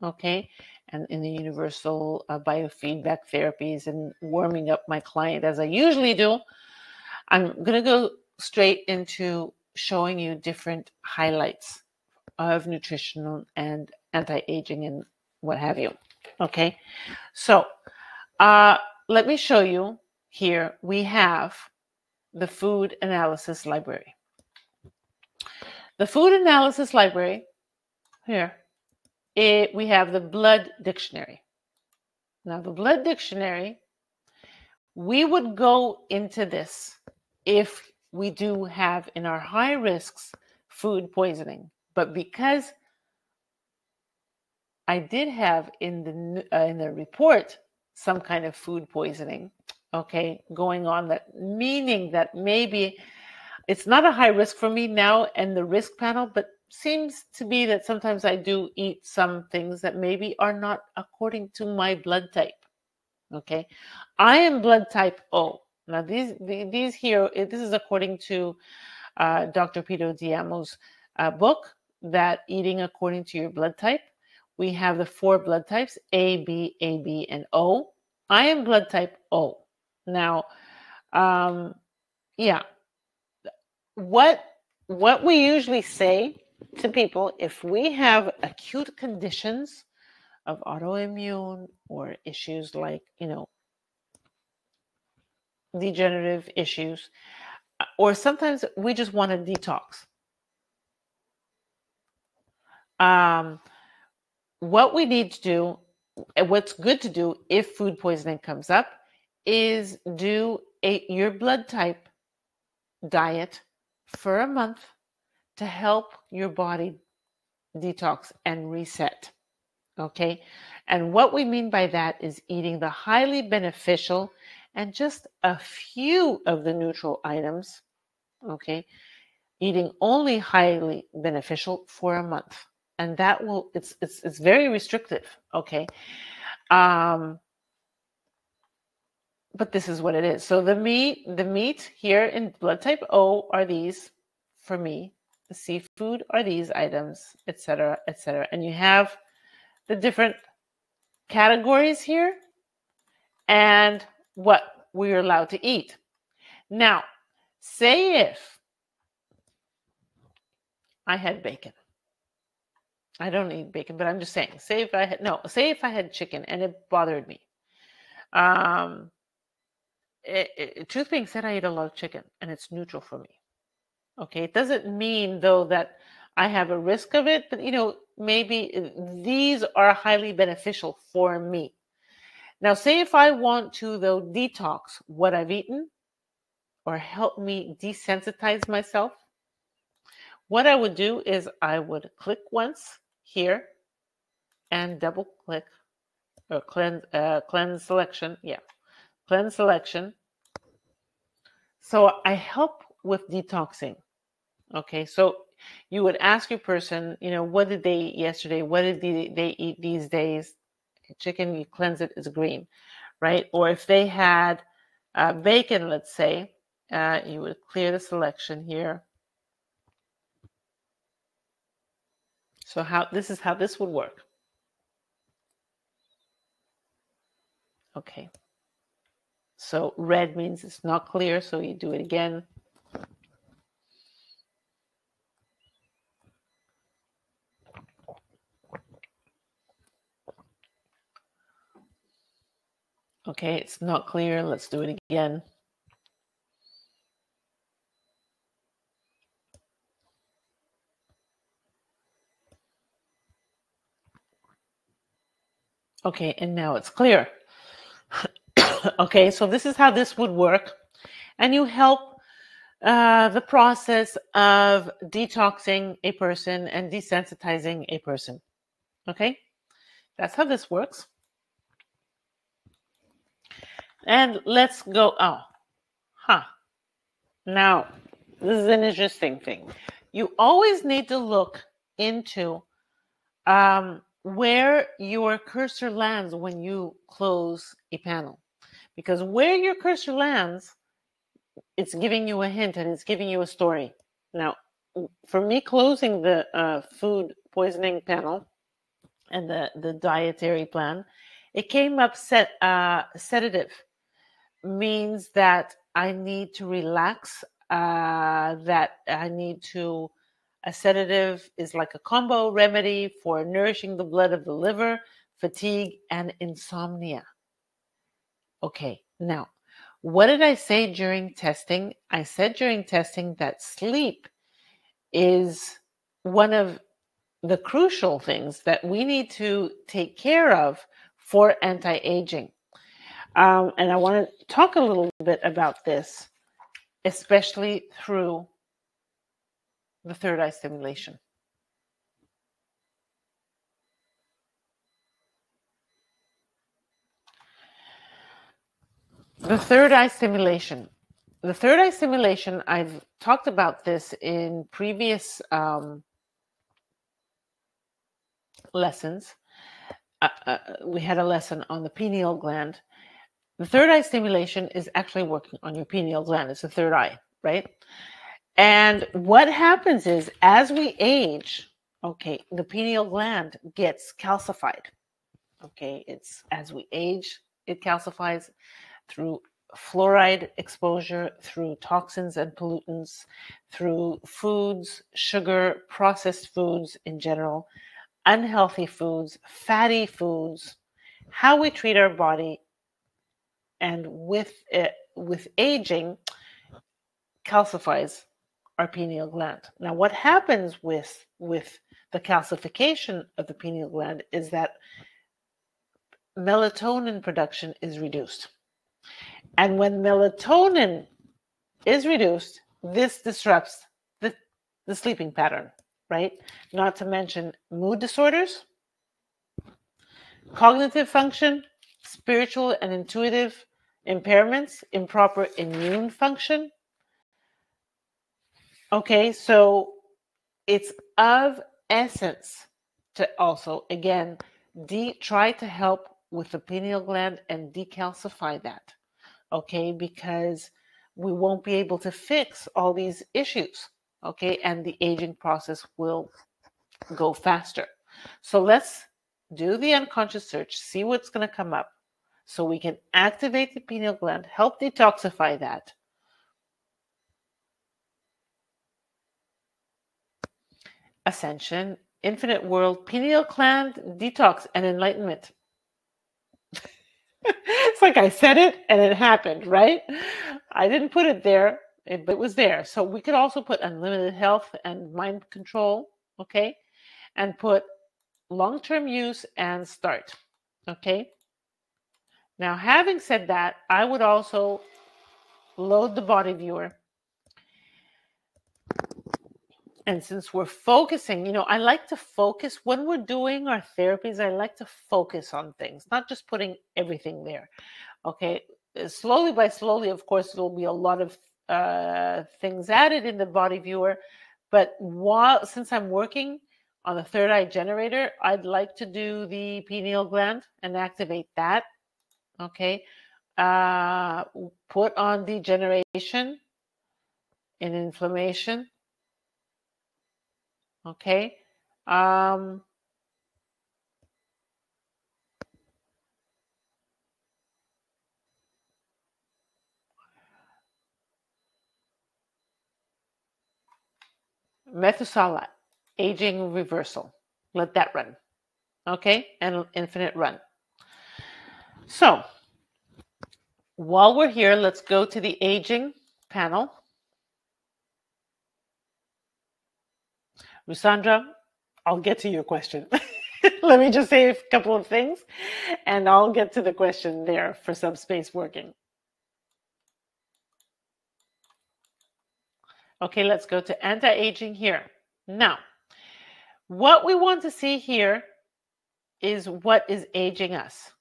okay, and in the universal biofeedback therapies and warming up my client as I usually do. I'm going to go straight into showing you different highlights of nutritional and anti-aging and what have you. Okay, so let me show you here. We have the food analysis library. The food analysis library here, we have the blood dictionary. Now the blood dictionary, we would go into this if we do have in our high risks food poisoning. But because I did have in the report some kind of food poisoning, okay, going on, that meaning that maybe it's not a high risk for me now in the risk panel, but seems to be that sometimes I do eat some things that maybe are not according to my blood type. Okay, I am blood type O. Now these here, this is according to Dr. Peter Diamo's book, that eating according to your blood type. We have the 4 blood types, A, B, AB, and O. I am blood type O. Now, yeah, what we usually say to people, if we have acute conditions of autoimmune or issues like, you know, degenerative issues, or sometimes we just want to detox. What we need to do, and what's good to do if food poisoning comes up, is do your blood type diet for a month to help your body detox and reset. Okay, and what we mean by that is eating the highly beneficial and just a few of the neutral items, okay, eating only highly beneficial for a month. And that will, it's very restrictive, okay? But this is what it is. So the meat here in blood type O are these for me. The seafood are these items, etc., etc. And you have the different categories here and what we're allowed to eat. Now, say if I had bacon. I don't eat bacon, but I'm just saying, say if I had chicken and it bothered me. Truth being said, I eat a lot of chicken and it's neutral for me. Okay, it doesn't mean though that I have a risk of it, but maybe these are highly beneficial for me. Now, say if I want to though detox what I've eaten or help me desensitize myself, what I would do is I would click once here and double click or cleanse selection. Yeah, cleanse selection. So I help with detoxing. Okay, so you would ask your person, what did they eat yesterday? What did they eat these days? Chicken, you cleanse it, is green, right? Or if they had bacon, let's say, you would clear the selection here. So this is how this would work. Okay. So red means it's not clear, so you do it again. Okay, it's not clear. Let's do it again. Okay, and now it's clear. Okay, so this is how this would work. And you help the process of detoxing a person and desensitizing a person. Okay, that's how this works. And let's go. Now, this is an interesting thing. You always need to look into where your cursor lands when you close a panel. Because where your cursor lands, it's giving you a hint and it's giving you a story. Now, for me, closing the food poisoning panel and the dietary plan, it came up sedative. Means that I need to relax, that I need to, a sedative is like a combo remedy for nourishing the blood of the liver, fatigue, and insomnia. Okay, now, what did I say during testing? I said during testing that sleep is one of the crucial things that we need to take care of for anti-aging. And I want to talk a little bit about this, especially through the third eye stimulation. The third eye stimulation. The third eye stimulation, I've talked about this in previous lessons. We had a lesson on the pineal gland. The third eye stimulation is actually working on your pineal gland. It's the third eye, right? And what happens is, as we age, okay, the pineal gland gets calcified. Okay, it's as we age, it calcifies through fluoride exposure, through toxins and pollutants, through foods, sugar, processed foods in general, unhealthy foods, fatty foods, how we treat our body. And with aging, calcifies our pineal gland. Now, what happens with the calcification of the pineal gland is that melatonin production is reduced. And when melatonin is reduced, this disrupts the sleeping pattern, right? Not to mention mood disorders, cognitive function, spiritual and intuitive impairments, improper immune function. Okay, so it's of essence to also, again, try to help with the pineal gland and decalcify that, okay, because we won't be able to fix all these issues, okay, and the aging process will go faster. So let's do the unconscious search, see what's going to come up, so we can activate the pineal gland, help detoxify that. Ascension, infinite world, pineal gland, detox, and enlightenment. It's like I said it and it happened, right? I didn't put it there, but it was there. So we could also put unlimited health and mind control, okay? And put long-term use and start, okay? Now, having said that, I would also load the body viewer. And since we're focusing, I like to focus when we're doing our therapies. I like to focus on things, not just putting everything there. Okay, slowly by slowly, of course, there will be a lot of things added in the body viewer. But since I'm working on the third eye generator, I'd like to do the pineal gland and activate that. Okay, put on degeneration and inflammation. Okay. Methuselah, aging reversal. Let that run. Okay, and infinite run. So, while we're here, let's go to the aging panel. Rusandra, I'll get to your question. Let me just say a couple of things, and I'll get to the question there for subspace working. Okay, let's go to anti-aging here. Now, what we want to see here is what is aging us.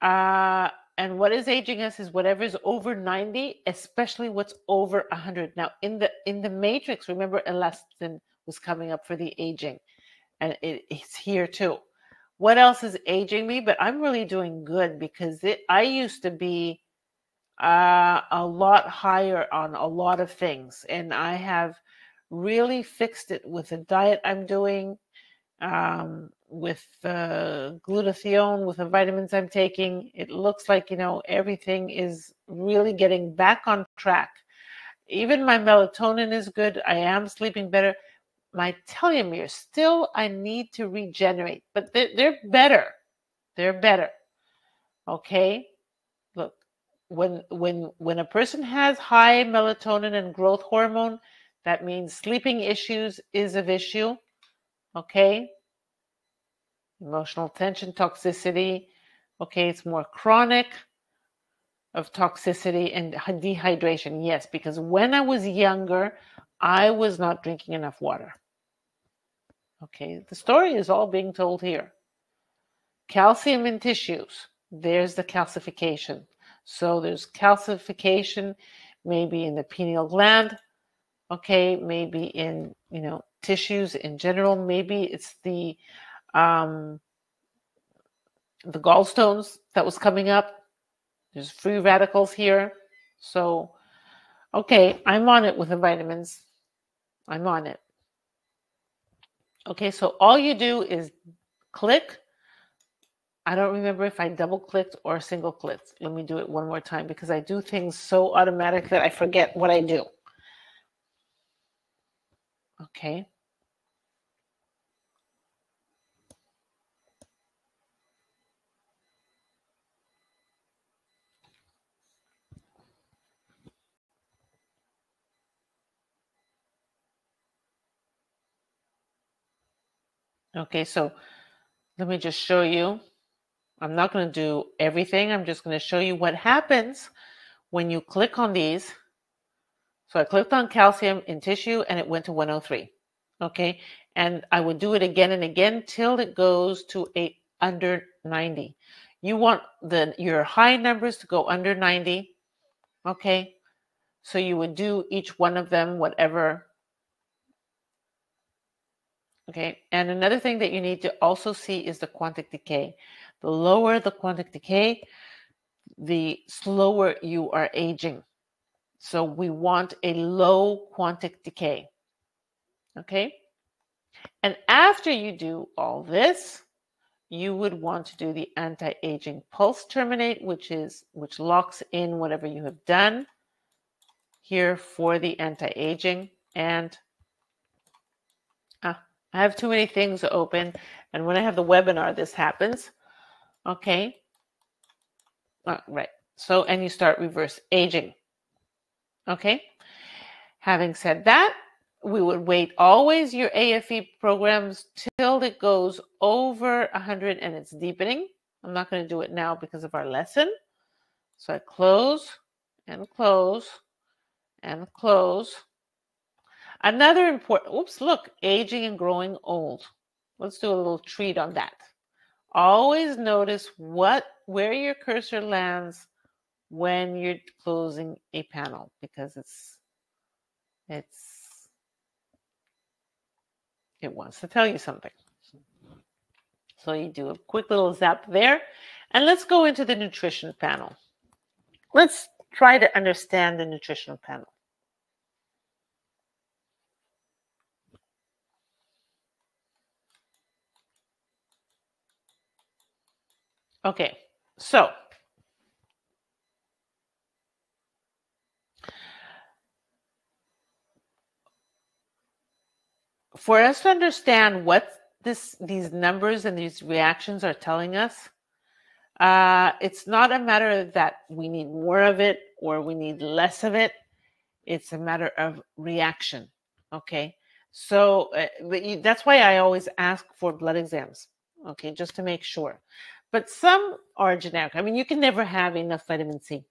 And what is aging us is whatever is over 90, especially what's over 100. Now, in the matrix, remember, elastin was coming up for the aging, and it's here too. What else is aging me? But I'm really doing good because I used to be a lot higher on a lot of things, and I have really fixed it with the diet I'm doing, with glutathione, with the vitamins I'm taking. It looks like, everything is really getting back on track. Even my melatonin is good. I am sleeping better. My telomeres, still I need to regenerate, but they're better. They're better. Okay? Look, when a person has high melatonin and growth hormone, that means sleeping issues is an issue. Okay? Emotional tension, toxicity. Okay, it's more chronic of toxicity and dehydration. Yes, because when I was younger, I was not drinking enough water. Okay, the story is all being told here. Calcium in tissues. There's the calcification. So there's calcification maybe in the pineal gland. Okay, maybe in, tissues in general. Maybe it's the gallstones that was coming up. There's free radicals here. So, okay, I'm on it with the vitamins. I'm on it. Okay, so all you do is click. I don't remember if I double clicked or single clicked. Let me do it one more time because I do things so automatic that I forget what I do. Okay. Okay, so let me just show you. I'm not going to do everything. I'm just going to show you what happens when you click on these. So I clicked on calcium in tissue and it went to 103. Okay, and I would do it again and again till it goes to under 90. You want your high numbers to go under 90. Okay. So you would do each one of them, whatever. Okay. And another thing that you need to also see is the quantic decay. The lower the quantic decay, the slower you are aging. So we want a low quantic decay. Okay. And after you do all this, you would want to do the anti-aging pulse terminate, which locks in whatever you have done here for the anti-aging. And I have too many things open, and when I have the webinar, this happens. Okay. Right. So, and you start reverse aging. Okay. Having said that, we would wait always your AFE programs till it goes over 100 and it's deepening. I'm not going to do it now because of our lesson. So I close and close and close. Another important, oops, look, aging and growing old. Let's do a little treat on that. Always notice where your cursor lands when you're closing a panel, because it wants to tell you something. So you do a quick little zap there, and let's go into the nutrition panel. Let's try to understand the nutrition panel. Okay, so for us to understand what these numbers and these reactions are telling us, it's not a matter that we need more of it or we need less of it. It's a matter of reaction. Okay, so that's why I always ask for blood exams. Okay, just to make sure. But some are generic. I mean, you can never have enough vitamin C.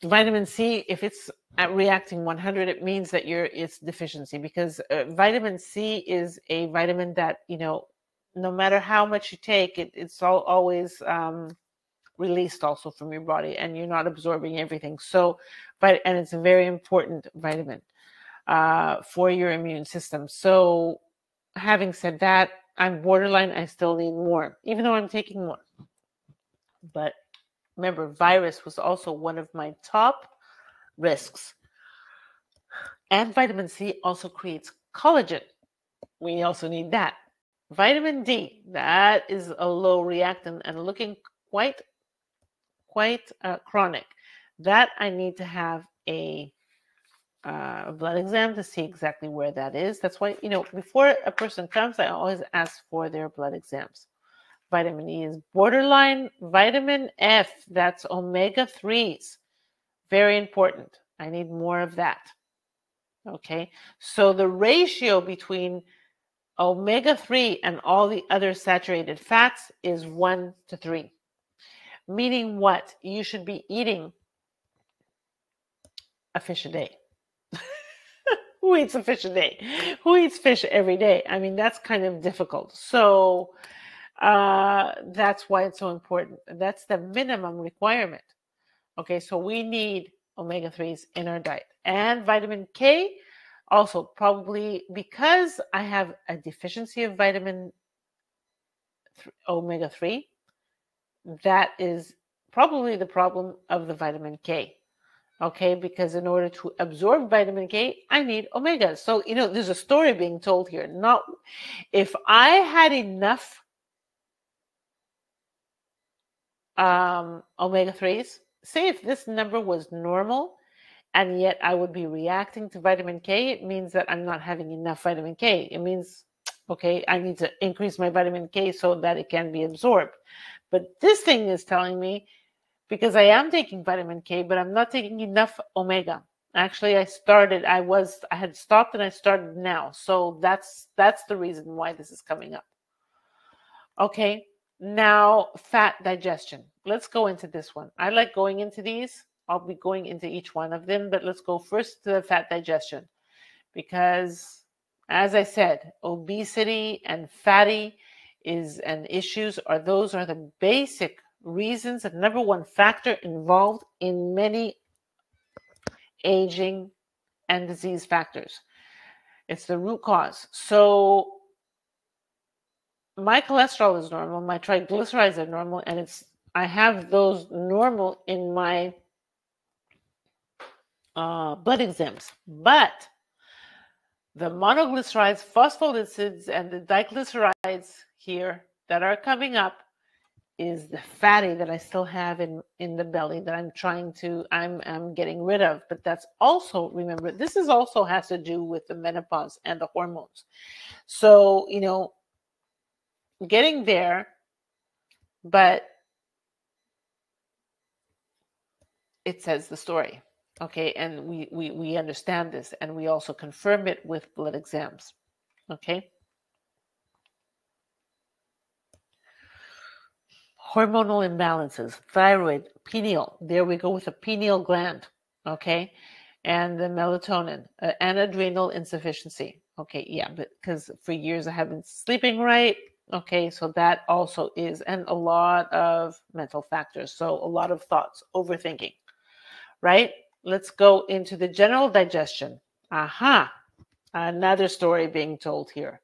Vitamin C, if it's at reacting 100, it means that it's deficiency, because vitamin C is a vitamin that, no matter how much you take, it's always released also from your body, and you're not absorbing everything. So, and it's a very important vitamin for your immune system. So, having said that, I'm borderline. I still need more, even though I'm taking more. But remember, virus was also one of my top risks. And vitamin C also creates collagen. We also need that. Vitamin D, that is a low reactant and looking quite chronic. That I need to have a blood exam to see exactly where that is. That's why, before a person comes, I always ask for their blood exams. Vitamin E is borderline. Vitamin F, that's omega-3s. Very important. I need more of that. Okay, so the ratio between omega-3 and all the other saturated fats is 1 to 3. Meaning what? You should be eating a fish a day. Who eats a fish a day? Who eats fish every day? I mean, that's kind of difficult. So that's why it's so important. That's the minimum requirement. Okay, so we need omega-3s in our diet. And vitamin K, also probably because I have a deficiency of vitamin omega-3, that is probably the problem of the vitamin K. Okay, because in order to absorb vitamin K, I need omega. So, there's a story being told here. Not if I had enough omega-3s, say if this number was normal, and yet I would be reacting to vitamin K, it means that I'm not having enough vitamin K. It means, okay, I need to increase my vitamin K so that it can be absorbed. But this thing is telling me, because I am taking vitamin K, but I'm not taking enough omega. Actually, I had stopped and I started now. So that's the reason why this is coming up. Okay, now fat digestion. Let's go into this one. I like going into these. I'll be going into each one of them, but let's go first to the fat digestion, because as I said, obesity and fatty those are the basic reasons and number one factor involved in many aging and disease factors. It's the root cause. So my cholesterol is normal, my triglycerides are normal, and I have those normal in my blood exams. But the monoglycerides, phospholipids, and the diglycerides here that are coming up is the fatty that I still have in the belly that I'm getting rid of. But that's also, remember, this is also has to do with the menopause and the hormones. So, getting there, but it says the story. Okay, and we understand this, and we also confirm it with blood exams. Okay. Hormonal imbalances, thyroid, pineal. There we go with the pineal gland. Okay, and the melatonin and adrenal insufficiency. Okay, yeah, but because for years I haven't been sleeping right. Okay, so that also is, and a lot of mental factors. So a lot of thoughts, overthinking. Right? Let's go into the general digestion. Aha, another story being told here.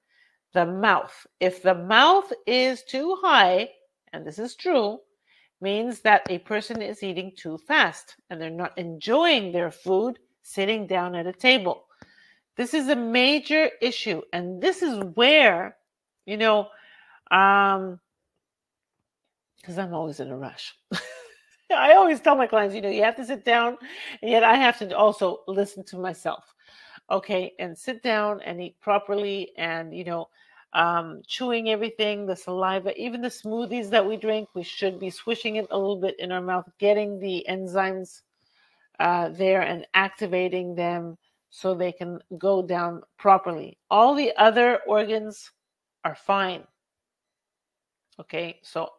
The mouth. If the mouth is too high, and this is true, means that a person is eating too fast and they're not enjoying their food sitting down at a table. This is a major issue, and this is where, because I'm always in a rush. I always tell my clients, you have to sit down, and yet I have to also listen to myself. Okay, and sit down and eat properly, and chewing everything, the saliva, even the smoothies that we drink, we should be swishing it a little bit in our mouth, getting the enzymes there and activating them so they can go down properly. All the other organs are fine. Okay, so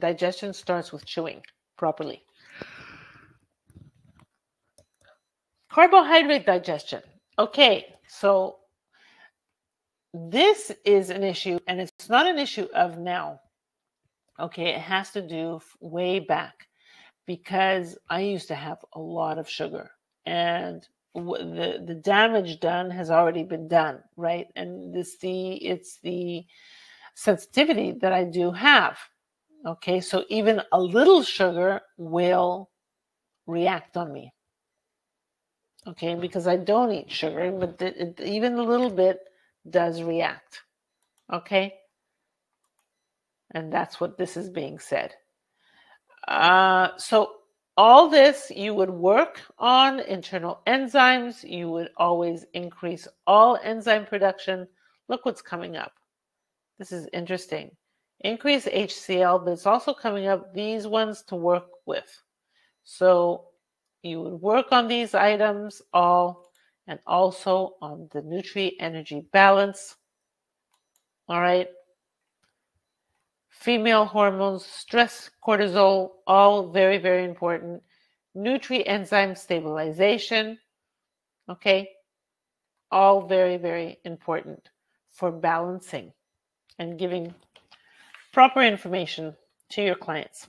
digestion starts with chewing properly. Carbohydrate digestion. Okay, so this is an issue, and it's not an issue of now. Okay, it has to do way back, because I used to have a lot of sugar, and the damage done has already been done, right? And it's the sensitivity that I do have. Okay, so even a little sugar will react on me. Okay, because I don't eat sugar, but even a little bit does react. Okay, and that's what this is being said. So all this, you would work on internal enzymes. You would always increase all enzyme production. Look what's coming up. This is interesting. Increase HCl, but it's also coming up these ones to work with. So you would work on these items all, and also on the nutrient-energy balance. All right. Female hormones, stress, cortisol, all very, very important. Nutri-enzyme stabilization, okay, all very, very important for balancing and giving proper information to your clients.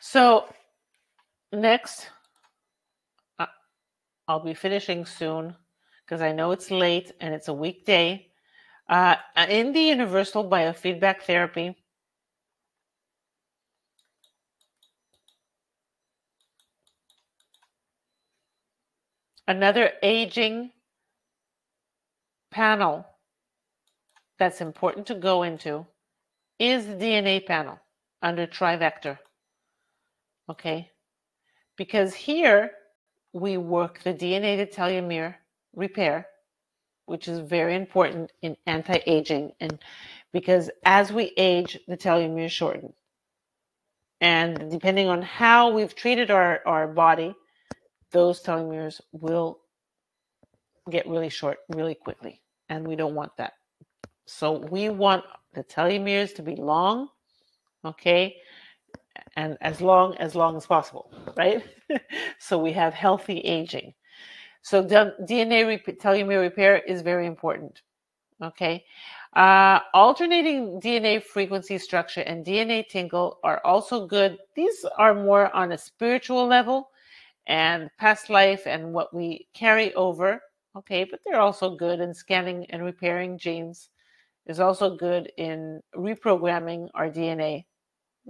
So next, I'll be finishing soon because I know it's late and it's a weekday. In the universal biofeedback therapy, another aging panel that's important to go into is the DNA panel under Trivector. Okay, because here we work the DNA to telomere repair, which is very important in anti-aging, and because as we age, the telomeres shorten. And depending on how we've treated our body, those telomeres will get really short really quickly, and we don't want that. So we want the telomeres to be long, okay, and as long as possible, right? So we have healthy aging. So DNA telomere repair is very important. Okay. Alternating DNA frequency structure and DNA tingle are also good. These are more on a spiritual level and past life and what we carry over. Okay, but they're also good in scanning and repairing genes. Is also good in reprogramming our DNA.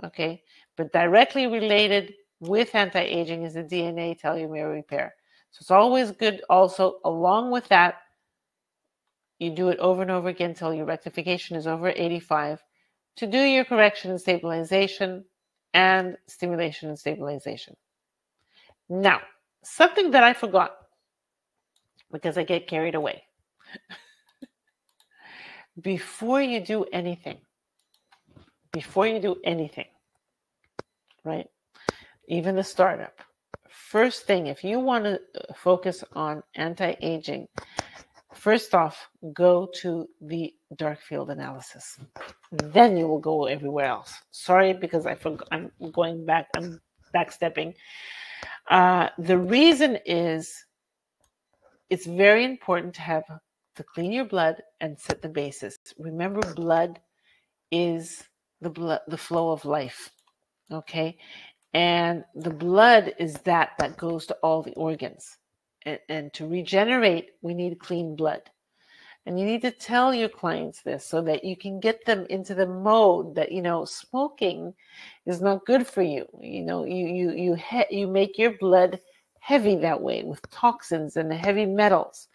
Okay, but directly related with anti-aging is the DNA telomere repair. So it's always good also, along with that, you do it over and over again until your rectification is over 85 to do your correction and stabilization and stimulation and stabilization. Now, something that I forgot because I get carried away. Before you do anything, right? Even the startup, first thing, if you want to focus on anti-aging, first off, go to the dark field analysis. Then you will go everywhere else. Sorry, because I forgot. I'm going back. I'm backstepping. The reason is it's very important to clean your blood and set the basis. Remember, blood is the flow of life. Okay, and the blood is that goes to all the organs. And to regenerate, we need clean blood. And you need to tell your clients this so that you can get them into the mode that, smoking is not good for you. You make your blood heavy that way with toxins and heavy metals.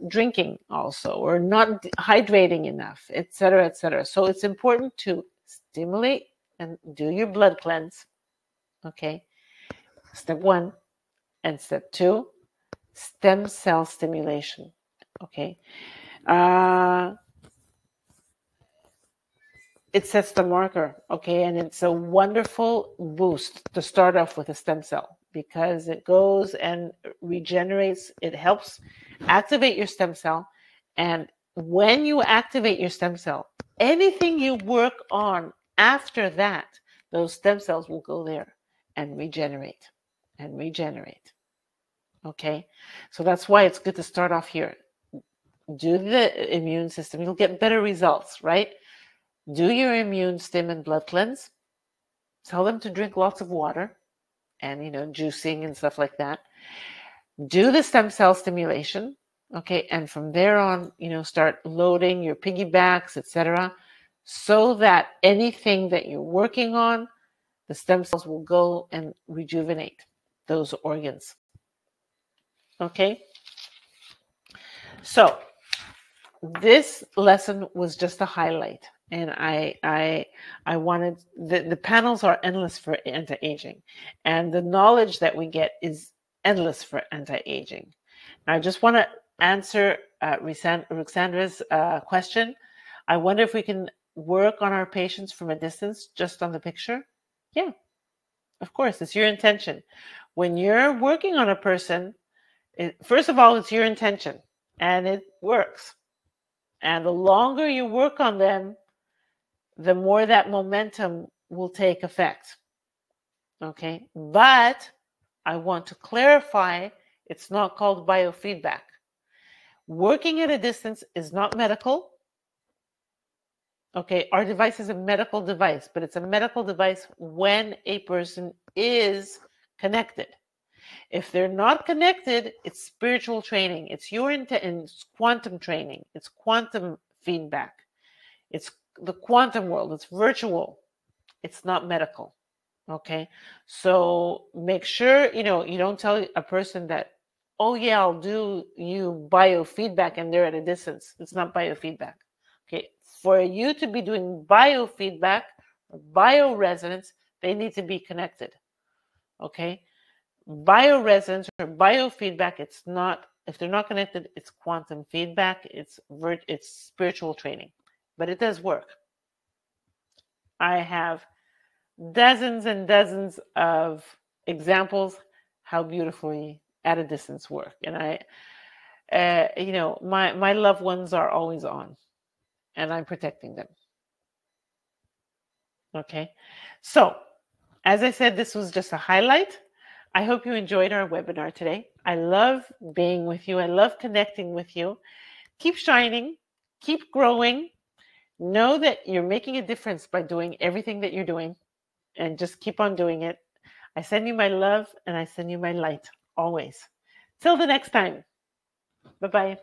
Drinking also, or not hydrating enough, etc., etc. So it's important to stimulate and do your blood cleanse. Okay. Step 1. And step 2, stem cell stimulation. Okay. It sets the marker. Okay. And it's a wonderful boost to start off with a stem cell because it goes and regenerates. It helps activate your stem cell. And when you activate your stem cell, anything you work on after that, those stem cells will go there and regenerate and regenerate. Okay, so that's why it's good to start off here. Do the immune system. You'll get better results, right? Do your immune stim and blood cleanse. Tell them to drink lots of water and, juicing and stuff like that. Do the stem cell stimulation. Okay, and from there on, start loading your piggybacks, etc., so that anything that you're working on, the stem cells will go and rejuvenate those organs. Okay, so this lesson was just a highlight, and I wanted the panels are endless for anti-aging, and the knowledge that we get is endless for anti-aging. Now, I just want to answer Ruxandra's question. I wonder if we can work on our patients from a distance, just on the picture. Yeah, of course, it's your intention. When you're working on a person, first of all, it's your intention, and it works. And the longer you work on them, the more that momentum will take effect. Okay, but I want to clarify, it's not called biofeedback. Working at a distance is not medical. Okay, our device is a medical device, but it's a medical device when a person is connected. If they're not connected, it's spiritual training. It's it's quantum training. It's quantum feedback. It's the quantum world. It's virtual. It's not medical. Okay. So make sure, you don't tell a person that, oh yeah, I'll do you biofeedback and they're at a distance. It's not biofeedback. Okay. For you to be doing biofeedback or bioresonance, they need to be connected. Okay. Bioresonance or biofeedback, it's not, if they're not connected, it's quantum feedback, it's spiritual training, but it does work. I have dozens and dozens of examples how beautifully at a distance work, and my loved ones are always on, and I'm protecting them. Okay, so as I said, this was just a highlight. I hope you enjoyed our webinar today. I love being with you. I love connecting with you. Keep shining, keep growing. Know that you're making a difference by doing everything that you're doing, and just keep on doing it. I send you my love and I send you my light always. Till the next time. Bye-bye.